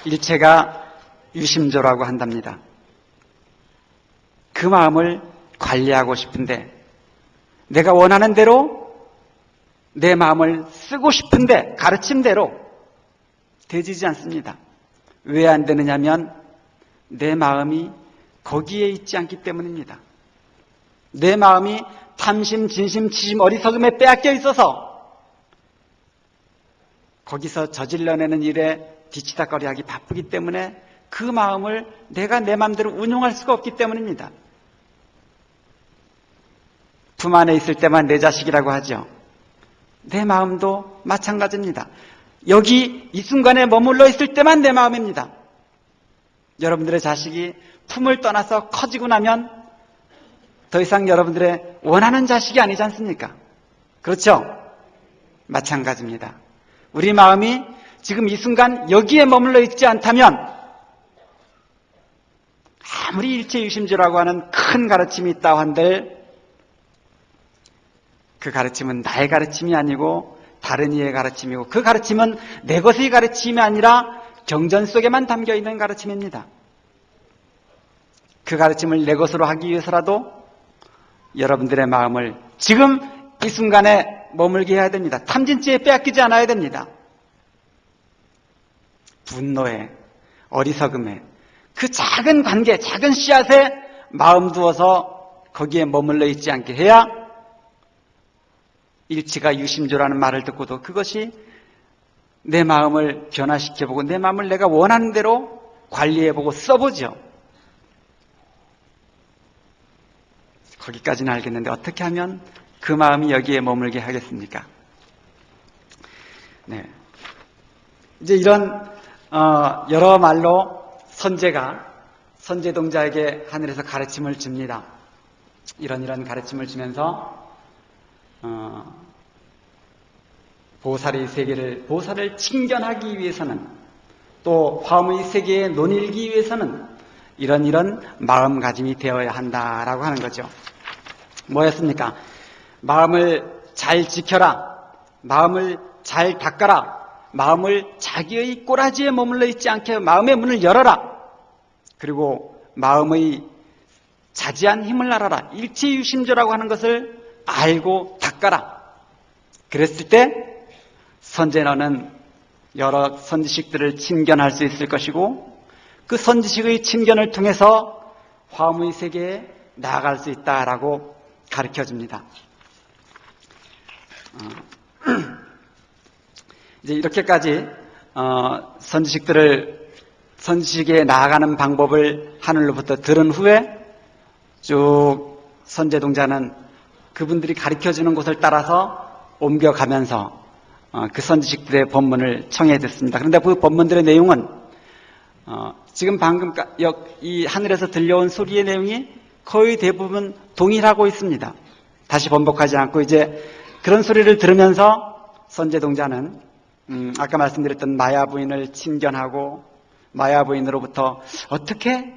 Speaker 1: 일체가 유심조라고 한답니다. 그 마음을 관리하고 싶은데 내가 원하는 대로 내 마음을 쓰고 싶은데 가르침대로 되지지 않습니다. 왜 안 되느냐면 내 마음이 거기에 있지 않기 때문입니다. 내 마음이 탐심, 진심, 치심, 어리석음에 빼앗겨 있어서 거기서 저질러내는 일에 뒤치다거리하기 바쁘기 때문에 그 마음을 내가 내 마음대로 운용할 수가 없기 때문입니다. 품 안에 있을 때만 내 자식이라고 하죠. 내 마음도 마찬가지입니다. 여기 이 순간에 머물러 있을 때만 내 마음입니다. 여러분들의 자식이 품을 떠나서 커지고 나면 더 이상 여러분들의 원하는 자식이 아니지 않습니까? 그렇죠? 마찬가지입니다. 우리 마음이 지금 이 순간 여기에 머물러 있지 않다면 아무리 일체유심주라고 하는 큰 가르침이 있다 한들 그 가르침은 나의 가르침이 아니고 다른 이의 가르침이고 그 가르침은 내 것의 가르침이 아니라 경전 속에만 담겨있는 가르침입니다. 그 가르침을 내 것으로 하기 위해서라도 여러분들의 마음을 지금 이 순간에 머물게 해야 됩니다. 탐진치에 빼앗기지 않아야 됩니다. 분노에, 어리석음에, 그 작은 관계, 작은 씨앗에 마음 두어서 거기에 머물러 있지 않게 해야 일치가 유심조라는 말을 듣고도 그것이 내 마음을 변화시켜보고 내 마음을 내가 원하는 대로 관리해보고 써보죠. 거기까지는 알겠는데 어떻게 하면 그 마음이 여기에 머물게 하겠습니까? 네. 이제 이런 여러 말로 선제동자에게 하늘에서 가르침을 줍니다. 이런 가르침을 주면서 보살의 세계를 보살을 칭견하기 위해서는 또 화엄의 세계에 논일기 위해서는 이런 마음가짐이 되어야 한다라고 하는 거죠. 뭐였습니까? 마음을 잘 지켜라. 마음을 잘 닦아라. 마음을 자기의 꼬라지에 머물러 있지 않게 마음의 문을 열어라. 그리고 마음의 자지한 힘을 알아라. 일체유심조라고 하는 것을 알고 닦아라. 그랬을 때 선제너는 여러 선지식들을 친견할 수 있을 것이고 그 선지식의 친견을 통해서 화엄의 세계에 나아갈 수 있다라고 가르쳐줍니다. 이제 이렇게까지 선지식들을 선지식에 나아가는 방법을 하늘로부터 들은 후에 쭉 선제동자는 그분들이 가르쳐주는 곳을 따라서 옮겨가면서 그 선지식들의 법문을 청해 듣습니다. 그런데 그 법문들의 내용은 지금 방금 이 하늘에서 들려온 소리의 내용이 거의 대부분 동일하고 있습니다. 다시 번복하지 않고 이제 그런 소리를 들으면서 선제동자는 아까 말씀드렸던 마야 부인을 친견하고 마야 부인으로부터 어떻게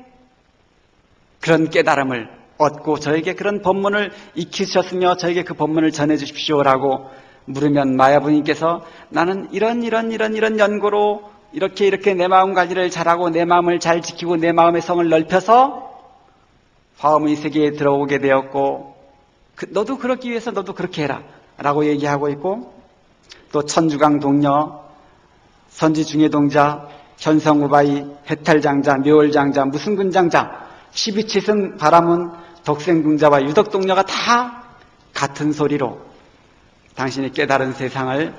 Speaker 1: 그런 깨달음을 얻고 저에게 그런 법문을 익히셨으며 저에게 그 법문을 전해 주십시오라고 물으면 마야 부인께서 나는 이런 연고로 이렇게 내 마음 관리를 잘하고 내 마음을 잘 지키고 내 마음의 성을 넓혀서 화엄의 세계에 들어오게 되었고 너도 그러기 위해서 너도 그렇게 해라 라고 얘기하고 있고 또 천주강 동녀, 선지중해동자, 현성우바이, 해탈장자, 묘월장자, 무승군장자, 12치승 바라문, 덕생궁자와 유덕동녀가 다 같은 소리로 당신이 깨달은 세상을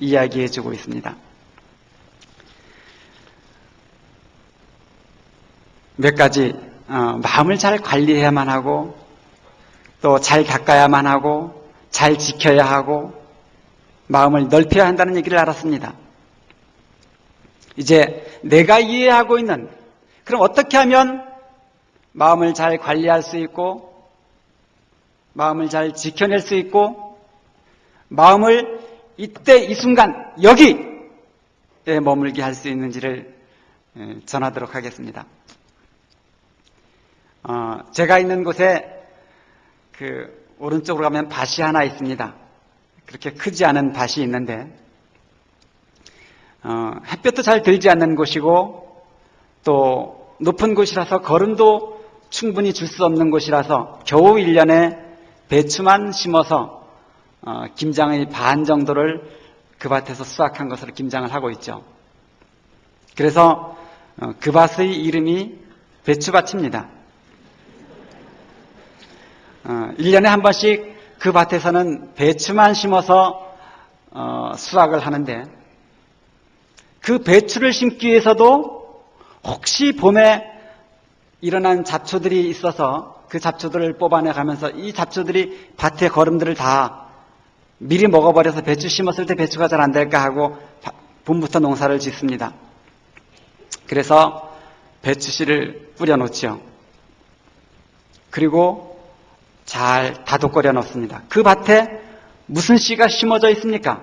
Speaker 1: 이야기해주고 있습니다. 몇 가지 마음을 잘 관리해야만 하고 또 잘 닦아야만 하고 잘 지켜야 하고 마음을 넓혀야 한다는 얘기를 알았습니다. 이제 내가 이해하고 있는 그럼 어떻게 하면 마음을 잘 관리할 수 있고 마음을 잘 지켜낼 수 있고 마음을 이때 이 순간 여기에 머물게 할 수 있는지를 전하도록 하겠습니다. 제가 있는 곳에 그 오른쪽으로 가면 밭이 하나 있습니다. 그렇게 크지 않은 밭이 있는데 햇볕도 잘 들지 않는 곳이고 또 높은 곳이라서 걸음도 충분히 줄 수 없는 곳이라서 겨우 1년에 배추만 심어서 김장의 반 정도를 그 밭에서 수확한 것으로 김장을 하고 있죠. 그래서 그 밭의 이름이 배추밭입니다. 1년에 한 번씩 그 밭에서는 배추만 심어서 수확을 하는데 그 배추를 심기 위해서도 혹시 봄에 일어난 잡초들이 있어서 그 잡초들을 뽑아내가면서 이 잡초들이 밭의 거름들을 다 미리 먹어버려서 배추 심었을 때 배추가 잘 안 될까 하고 봄부터 농사를 짓습니다. 그래서 배추씨를 뿌려놓죠. 그리고 잘 다독거려 놓습니다. 그 밭에 무슨 씨가 심어져 있습니까?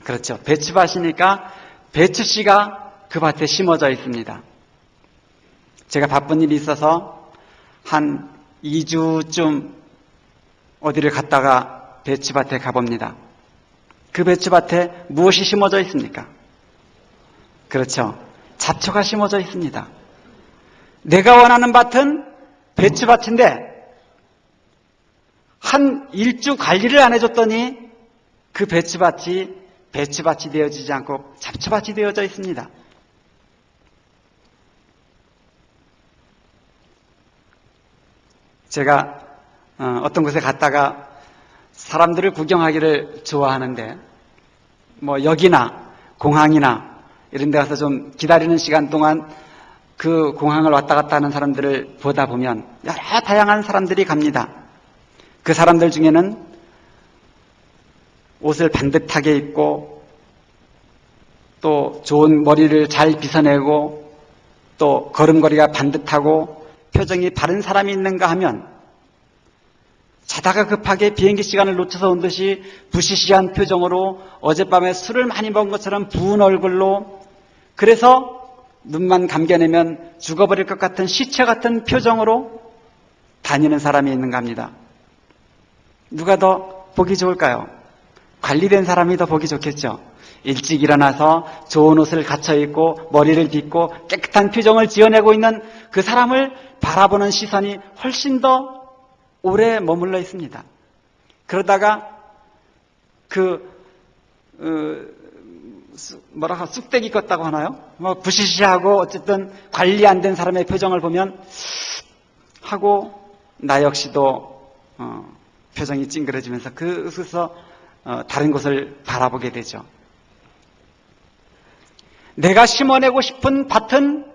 Speaker 1: 그렇죠. 배추밭이니까 배추씨가 그 밭에 심어져 있습니다. 제가 바쁜 일이 있어서 한 2주쯤 어디를 갔다가 배추밭에 가봅니다. 그 배추밭에 무엇이 심어져 있습니까? 그렇죠. 잡초가 심어져 있습니다. 내가 원하는 밭은 배추밭인데 한 1주 관리를 안 해줬더니 그 배추밭이 되어지지 않고 잡초밭이 되어져 있습니다. 제가 어떤 곳에 갔다가 사람들을 구경하기를 좋아하는데 뭐 역이나 공항이나 이런 데 가서 좀 기다리는 시간 동안 그 공항을 왔다 갔다 하는 사람들을 보다 보면 여러 다양한 사람들이 갑니다. 그 사람들 중에는 옷을 반듯하게 입고 또 좋은 머리를 잘 빗어내고 또 걸음걸이가 반듯하고 표정이 바른 사람이 있는가 하면 자다가 급하게 비행기 시간을 놓쳐서 온 듯이 부시시한 표정으로 어젯밤에 술을 많이 먹은 것처럼 부은 얼굴로 그래서 눈만 감겨내면 죽어버릴 것 같은 시체 같은 표정으로 다니는 사람이 있는가 합니다. 누가 더 보기 좋을까요? 관리된 사람이 더 보기 좋겠죠. 일찍 일어나서 좋은 옷을 갖춰 입고 머리를 빗고 깨끗한 표정을 지어내고 있는 그 사람을 바라보는 시선이 훨씬 더 오래 머물러 있습니다. 그러다가 쑥대기 껐다고 하나요? 부시시하고 어쨌든 관리 안 된 사람의 표정을 보면 하고 나 역시도 표정이 찡그러지면서 그래서 다른 곳을 바라보게 되죠. 내가 심어내고 싶은 밭은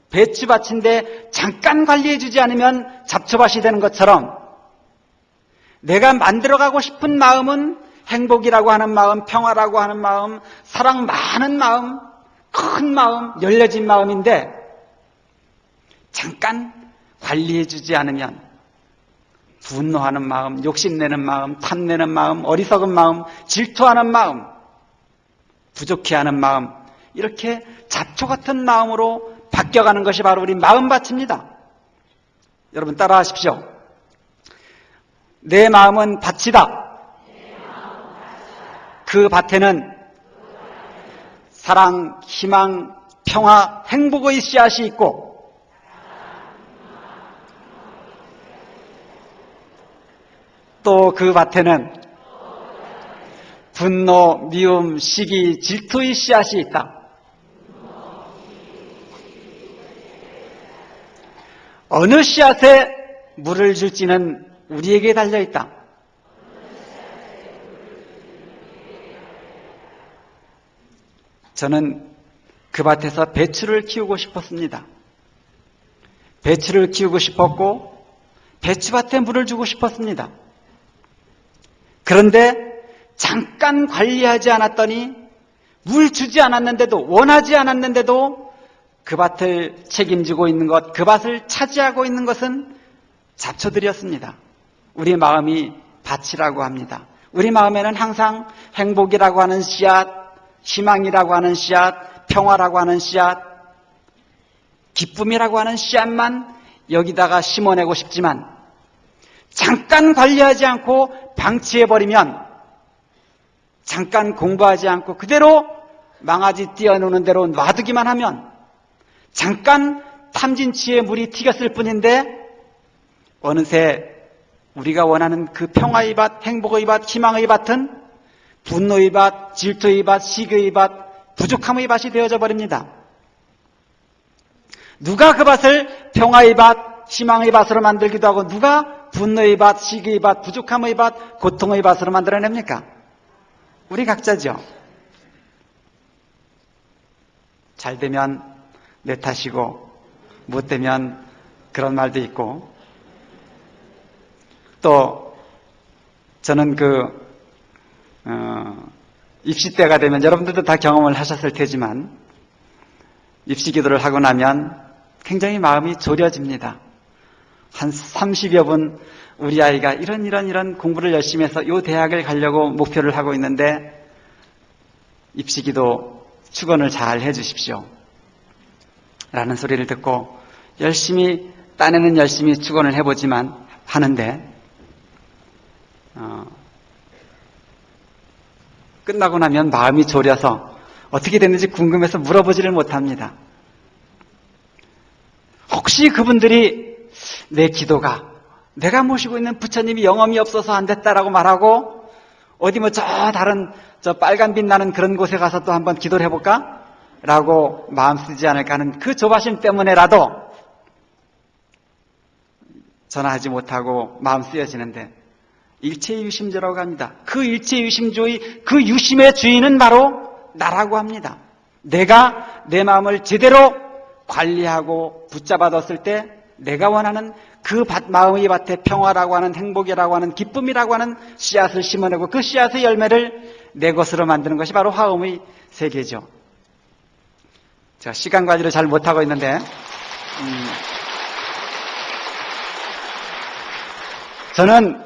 Speaker 1: 배추밭인데 잠깐 관리해주지 않으면 잡초밭이 되는 것처럼 내가 만들어가고 싶은 마음은 행복이라고 하는 마음, 평화라고 하는 마음, 사랑 많은 마음, 큰 마음, 열려진 마음인데 잠깐 관리해주지 않으면 분노하는 마음, 욕심내는 마음, 탐내는 마음, 어리석은 마음, 질투하는 마음, 부족해하는 마음, 이렇게 잡초 같은 마음으로 바뀌어가는 것이 바로 우리 마음밭입니다. 여러분 따라하십시오. 내 마음은 밭이다. 그 밭에는 사랑, 희망, 평화, 행복의 씨앗이 있고 또 그 밭에는 분노, 미움, 시기, 질투의 씨앗이 있다. 어느 씨앗에 물을 줄지는 우리에게 달려있다. 저는 그 밭에서 배추를 키우고 싶었습니다. 배추를 키우고 싶었고 배추밭에 물을 주고 싶었습니다. 그런데 잠깐 관리하지 않았더니 물 주지 않았는데도 원하지 않았는데도 그 밭을 책임지고 있는 것, 그 밭을 차지하고 있는 것은 잡초들이었습니다. 우리 마음이 밭이라고 합니다. 우리 마음에는 항상 행복이라고 하는 씨앗, 희망이라고 하는 씨앗, 평화라고 하는 씨앗, 기쁨이라고 하는 씨앗만 여기다가 심어내고 싶지만 잠깐 관리하지 않고 방치해버리면 잠깐 공부하지 않고 그대로 망아지 띄어놓는 대로 놔두기만 하면 잠깐 탐진치에 물이 튀겼을 뿐인데 어느새 우리가 원하는 그 평화의 밭, 행복의 밭, 희망의 밭은 분노의 밭, 질투의 밭, 시기의 밭, 부족함의 밭이 되어져 버립니다. 누가 그 밭을 평화의 밭, 희망의 밭으로 만들기도 하고 누가 분노의 밭, 시기의 밭, 부족함의 밭, 고통의 밭으로 만들어냅니까? 우리 각자죠. 잘 되면 내 탓이고 못 되면 그런 말도 있고 또 저는 입시 때가 되면 여러분들도 다 경험을 하셨을 테지만 입시 기도를 하고 나면 굉장히 마음이 졸여집니다. 한 30여 분 우리 아이가 이런 공부를 열심히 해서 이 대학을 가려고 목표를 하고 있는데 입시 기도 축원을 잘 해주십시오. 라는 소리를 듣고 열심히 딴에는 열심히 축원을 해보지만 하는데 끝나고 나면 마음이 졸여서 어떻게 됐는지 궁금해서 물어보지를 못합니다. 혹시 그분들이 내 기도가 내가 모시고 있는 부처님이 영험이 없어서 안 됐다라고 말하고 어디 뭐 다른 빨간 빛 나는 그런 곳에 가서 또 한번 기도를 해볼까? 라고 마음 쓰지 않을까 하는 그 조바심 때문에라도 전화하지 못하고 마음 쓰여지는데 일체유심조라고 합니다. 그 일체유심조의 그 유심의 주인은 바로 나라고 합니다. 내가 내 마음을 제대로 관리하고 붙잡아뒀을 때 내가 원하는 그 마음의 밭에 평화라고 하는 행복이라고 하는 기쁨이라고 하는 씨앗을 심어내고 그 씨앗의 열매를 내 것으로 만드는 것이 바로 화음의 세계죠. 제가 시간 관리를 잘 못하고 있는데 저는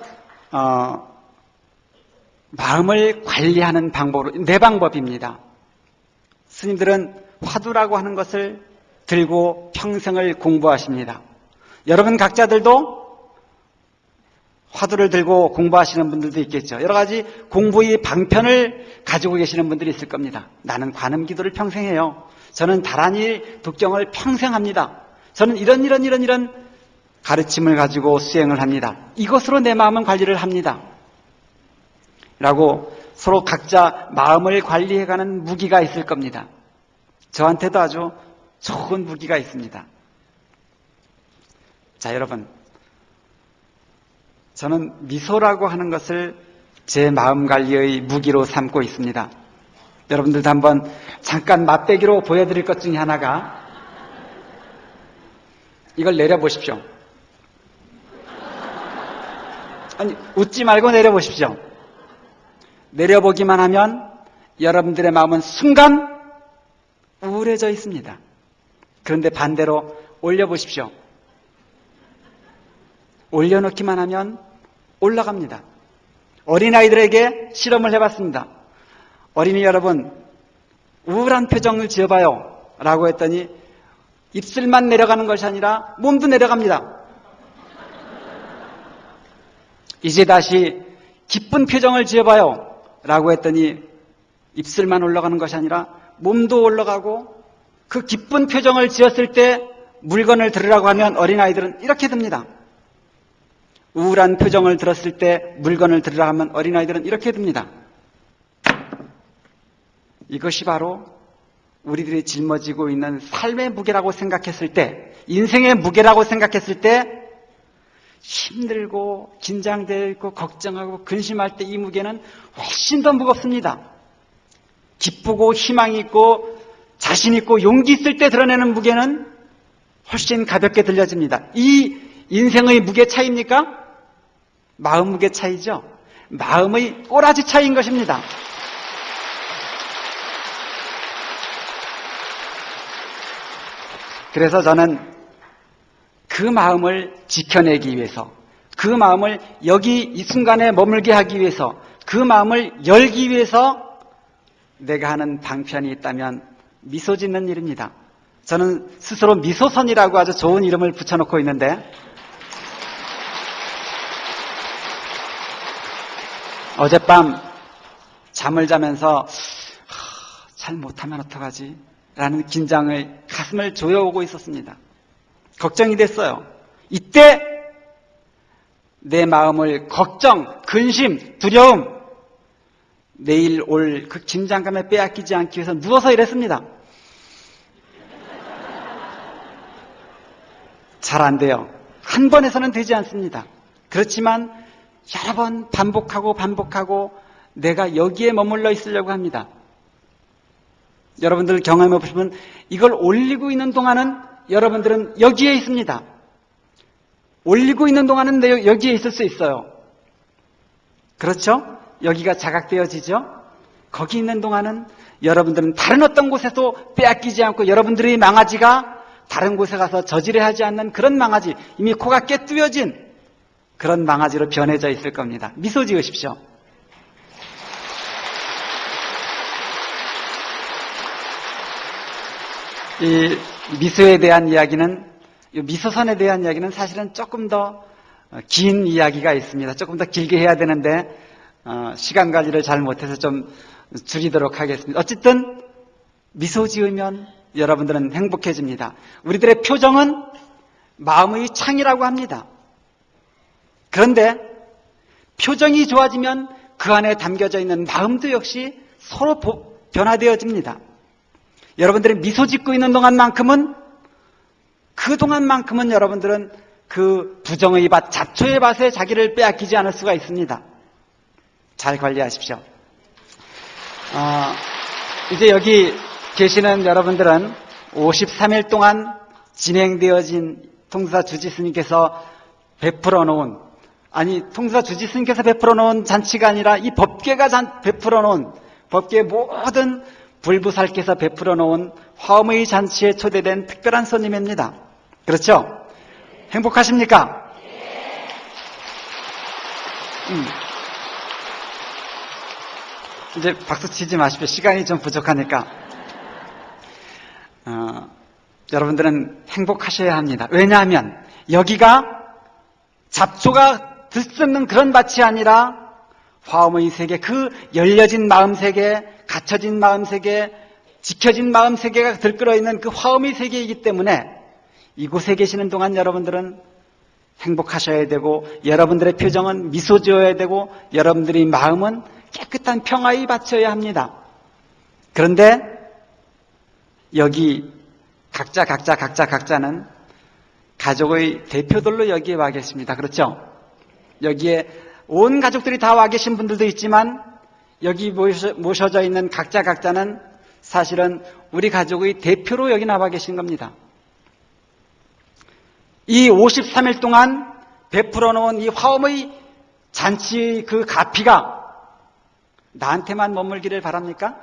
Speaker 1: 마음을 관리하는 방법으로 내 방법입니다. 스님들은 화두라고 하는 것을 들고 평생을 공부하십니다. 여러분 각자들도 화두를 들고 공부하시는 분들도 있겠죠. 여러 가지 공부의 방편을 가지고 계시는 분들이 있을 겁니다. 나는 관음기도를 평생 해요. 저는 다란이 독경을 평생 합니다. 저는 이런 가르침을 가지고 수행을 합니다. 이것으로 내 마음은 관리를 합니다. 라고 서로 각자 마음을 관리해가는 무기가 있을 겁니다. 저한테도 아주 좋은 무기가 있습니다. 자, 여러분. 저는 미소라고 하는 것을 제 마음 관리의 무기로 삼고 있습니다. 여러분들도 한번 잠깐 맛배기로 보여드릴 것 중에 하나가 이걸 내려보십시오. 아니, 웃지 말고 내려보십시오. 내려보기만 하면 여러분들의 마음은 순간 우울해져 있습니다. 그런데 반대로 올려보십시오. 올려놓기만 하면 올라갑니다. 어린아이들에게 실험을 해봤습니다. 어린이 여러분, 우울한 표정을 지어봐요 라고 했더니 입술만 내려가는 것이 아니라 몸도 내려갑니다. 이제 다시 기쁜 표정을 지어봐요 라고 했더니 입술만 올라가는 것이 아니라 몸도 올라가고, 그 기쁜 표정을 지었을 때 물건을 들으라고 하면 어린아이들은 이렇게 듭니다. 우울한 표정을 들었을 때 물건을 들으라고 하면 어린아이들은 이렇게 듭니다. 이것이 바로 우리들이 짊어지고 있는 삶의 무게라고 생각했을 때, 인생의 무게라고 생각했을 때 힘들고 긴장되어 있고 걱정하고 근심할 때 이 무게는 훨씬 더 무겁습니다. 기쁘고 희망이 있고 자신 있고 용기 있을 때 드러내는 무게는 훨씬 가볍게 들려집니다. 이 인생의 무게 차이입니까? 마음 무게 차이죠. 마음의 꼬라지 차이인 것입니다. 그래서 저는 그 마음을 지켜내기 위해서, 그 마음을 여기 이 순간에 머물게 하기 위해서, 그 마음을 열기 위해서 내가 하는 방편이 있다면 미소 짓는 일입니다. 저는 스스로 미소선이라고 아주 좋은 이름을 붙여놓고 있는데, 어젯밤 잠을 자면서 잘 못하면 어떡하지? 라는 긴장의 가슴을 조여오고 있었습니다. 걱정이 됐어요. 이때 내 마음을 걱정, 근심, 두려움, 내일 올 그 긴장감에 빼앗기지 않기 위해서 누워서 이랬습니다. 잘 안 돼요. 한 번에서는 되지 않습니다. 그렇지만 여러 번 반복하고 내가 여기에 머물러 있으려고 합니다. 여러분들 경험해 보시면 이걸 올리고 있는 동안은 여러분들은 여기에 있습니다. 올리고 있는 동안은 여기에 있을 수 있어요. 그렇죠? 여기가 자각되어지죠? 거기 있는 동안은 여러분들은 다른 어떤 곳에도 빼앗기지 않고, 여러분들의 망아지가 다른 곳에 가서 저지레하지 않는 그런 망아지, 이미 코가 꿰뚫어진 그런 망아지로 변해져 있을 겁니다. 미소 지으십시오. 이 미소에 대한 이야기는, 미소선에 대한 이야기는 사실은 조금 더 긴 이야기가 있습니다. 조금 더 길게 해야 되는데 시간 관리를 잘 못해서 좀 줄이도록 하겠습니다. 어쨌든 미소 지으면 여러분들은 행복해집니다. 우리들의 표정은 마음의 창이라고 합니다. 그런데 표정이 좋아지면 그 안에 담겨져 있는 마음도 역시 서로 변화되어집니다. 여러분들이 미소 짓고 있는 동안만큼은, 그 동안만큼은 여러분들은 그 부정의 밭, 잡초의 밭에 자기를 빼앗기지 않을 수가 있습니다. 잘 관리하십시오. 이제 여기 계시는 여러분들은 53일 동안 진행되어진 통사 주지스님께서 베풀어 놓은, 통사 주지스님께서 베풀어 놓은 잔치가 아니라 이 법계가 베풀어 놓은, 법계의 모든 불부살께서 베풀어 놓은 화엄의 잔치에 초대된 특별한 손님입니다. 그렇죠? 행복하십니까? 이제 박수 치지 마십시오. 시간이 좀 부족하니까. 여러분들은 행복하셔야 합니다. 왜냐하면 여기가 잡초가 들썩는 그런 밭이 아니라 화엄의 세계, 그 열려진 마음 세계, 갇혀진 마음 세계, 지켜진 마음 세계가 들끓어 있는 그 화엄의 세계이기 때문에 이곳에 계시는 동안 여러분들은 행복하셔야 되고, 여러분들의 표정은 미소 지어야 되고, 여러분들의 마음은 깨끗한 평화에 바쳐야 합니다. 그런데 여기 각자는 가족의 대표들로 여기에 와 계십니다. 그렇죠? 여기에 온 가족들이 다 와 계신 분들도 있지만, 여기 모셔져 있는 각자는 사실은 우리 가족의 대표로 여기 나와 계신 겁니다. 이 53일 동안 베풀어 놓은 이 화엄의 잔치의 그 가피가 나한테만 머물기를 바랍니까?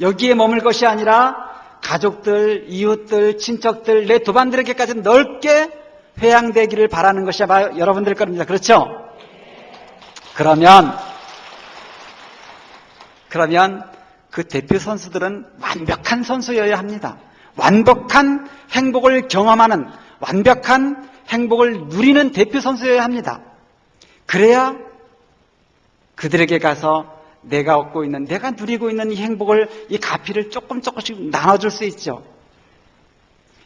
Speaker 1: 여기에 머물 것이 아니라 가족들, 이웃들, 친척들, 내 도반들에게까지 넓게 회양되기를 바라는 것이 바로 여러분들 겁니다. 그렇죠? 그러면 그 대표 선수들은 완벽한 선수여야 합니다. 완벽한 행복을 경험하는, 완벽한 행복을 누리는 대표 선수여야 합니다. 그래야 그들에게 가서 내가 얻고 있는, 내가 누리고 있는 이 행복을, 이 가피를 조금씩 나눠줄 수 있죠.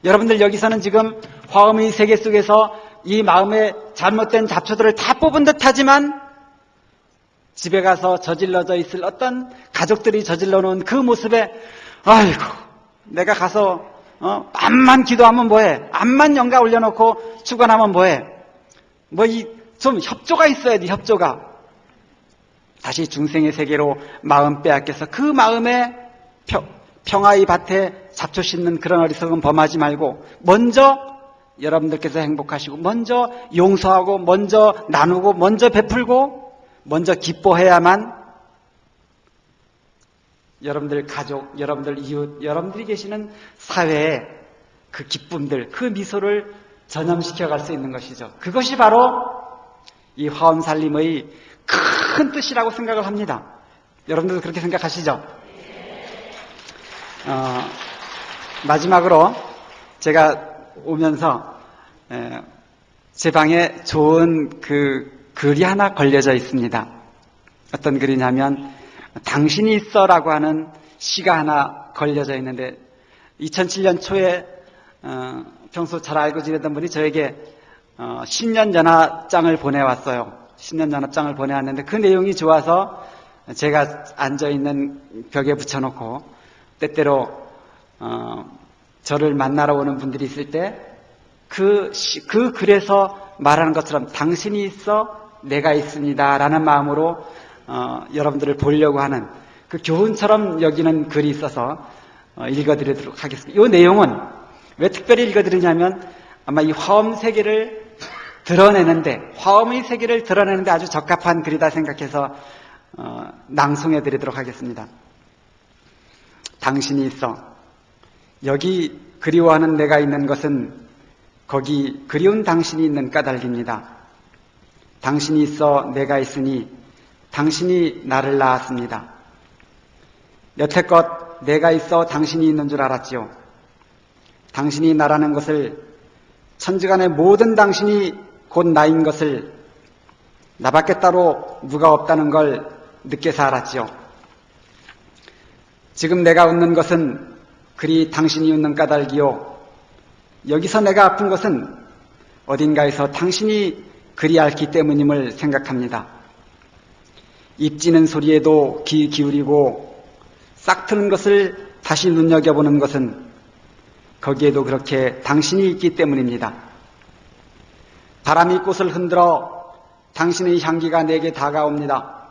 Speaker 1: 여러분들 여기서는 지금 화엄의 세계 속에서 이 마음의 잘못된 잡초들을 다 뽑은 듯 하지만 집에 가서 저질러져 있을 어떤 가족들이 저질러 놓은 그 모습에 아이고 내가 가서 암만 기도하면 뭐해, 암만 영가 올려놓고 축원하면 뭐해, 좀 협조가 있어야지. 협조가. 다시 중생의 세계로 마음 빼앗겨서 그 마음에 평화의 밭에 잡초 씻는 그런 어리석은 범하지 말고 먼저 여러분들께서 행복하시고 먼저 용서하고 먼저 나누고 먼저 베풀고 먼저 기뻐해야만 여러분들 가족, 여러분들 이웃, 여러분들이 계시는 사회에 그 기쁨들, 그 미소를 전염시켜 갈 수 있는 것이죠. 그것이 바로 이 화엄 살림의 큰 뜻이라고 생각을 합니다. 여러분들도 그렇게 생각하시죠? 마지막으로 제가 오면서 제 방에 좋은 그 글이 하나 걸려져 있습니다. 어떤 글이냐면 당신이 있어라고 하는 시가 하나 걸려져 있는데 2007년 초에 평소 잘 알고 지내던 분이 저에게 10년 연합장을 보내왔어요. 10년 연합장을 보내왔는데 그 내용이 좋아서 제가 앉아있는 벽에 붙여놓고 때때로 저를 만나러 오는 분들이 있을 때 그 글에서 말하는 것처럼 당신이 있어 내가 있습니다 라는 마음으로 여러분들을 보려고 하는 그 교훈처럼 여기는 글이 있어서 읽어드리도록 하겠습니다. 이 내용은 왜 특별히 읽어드리냐면 아마 이 화엄 세계를 화엄의 세계를 드러내는데 아주 적합한 글이다 생각해서 낭송해드리도록 하겠습니다. 당신이 있어. 여기 그리워하는 내가 있는 것은 거기 그리운 당신이 있는 까닭입니다. 당신이 있어 내가 있으니 당신이 나를 낳았습니다. 여태껏 내가 있어 당신이 있는 줄 알았지요. 당신이 나라는 것을, 천지간의 모든 당신이 곧 나인 것을 나밖에 따로 누가 없다는 걸 늦게서 알았지요. 지금 내가 웃는 것은 그리 당신이 웃는 까닭이요. 여기서 내가 아픈 것은 어딘가에서 당신이 그리 앓기 때문임을 생각합니다. 입지는 소리에도 귀 기울이고 싹 트는 것을 다시 눈여겨보는 것은 거기에도 그렇게 당신이 있기 때문입니다. 바람이 꽃을 흔들어 당신의 향기가 내게 다가옵니다.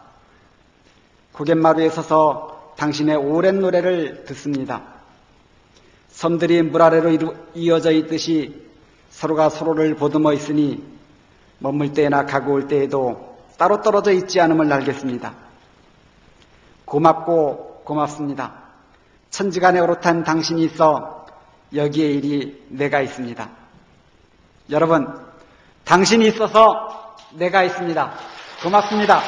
Speaker 1: 고갯마루에 서서 당신의 오랜 노래를 듣습니다. 섬들이 물 아래로 이어져 있듯이 서로가 서로를 보듬어 있으니 머물 때나 가고 올 때에도 따로 떨어져 있지 않음을 알겠습니다. 고맙고 고맙습니다. 천지간에 오롯한 당신이 있어 여기에 이리 내가 있습니다. 여러분, 당신이 있어서 내가 있습니다. 고맙습니다.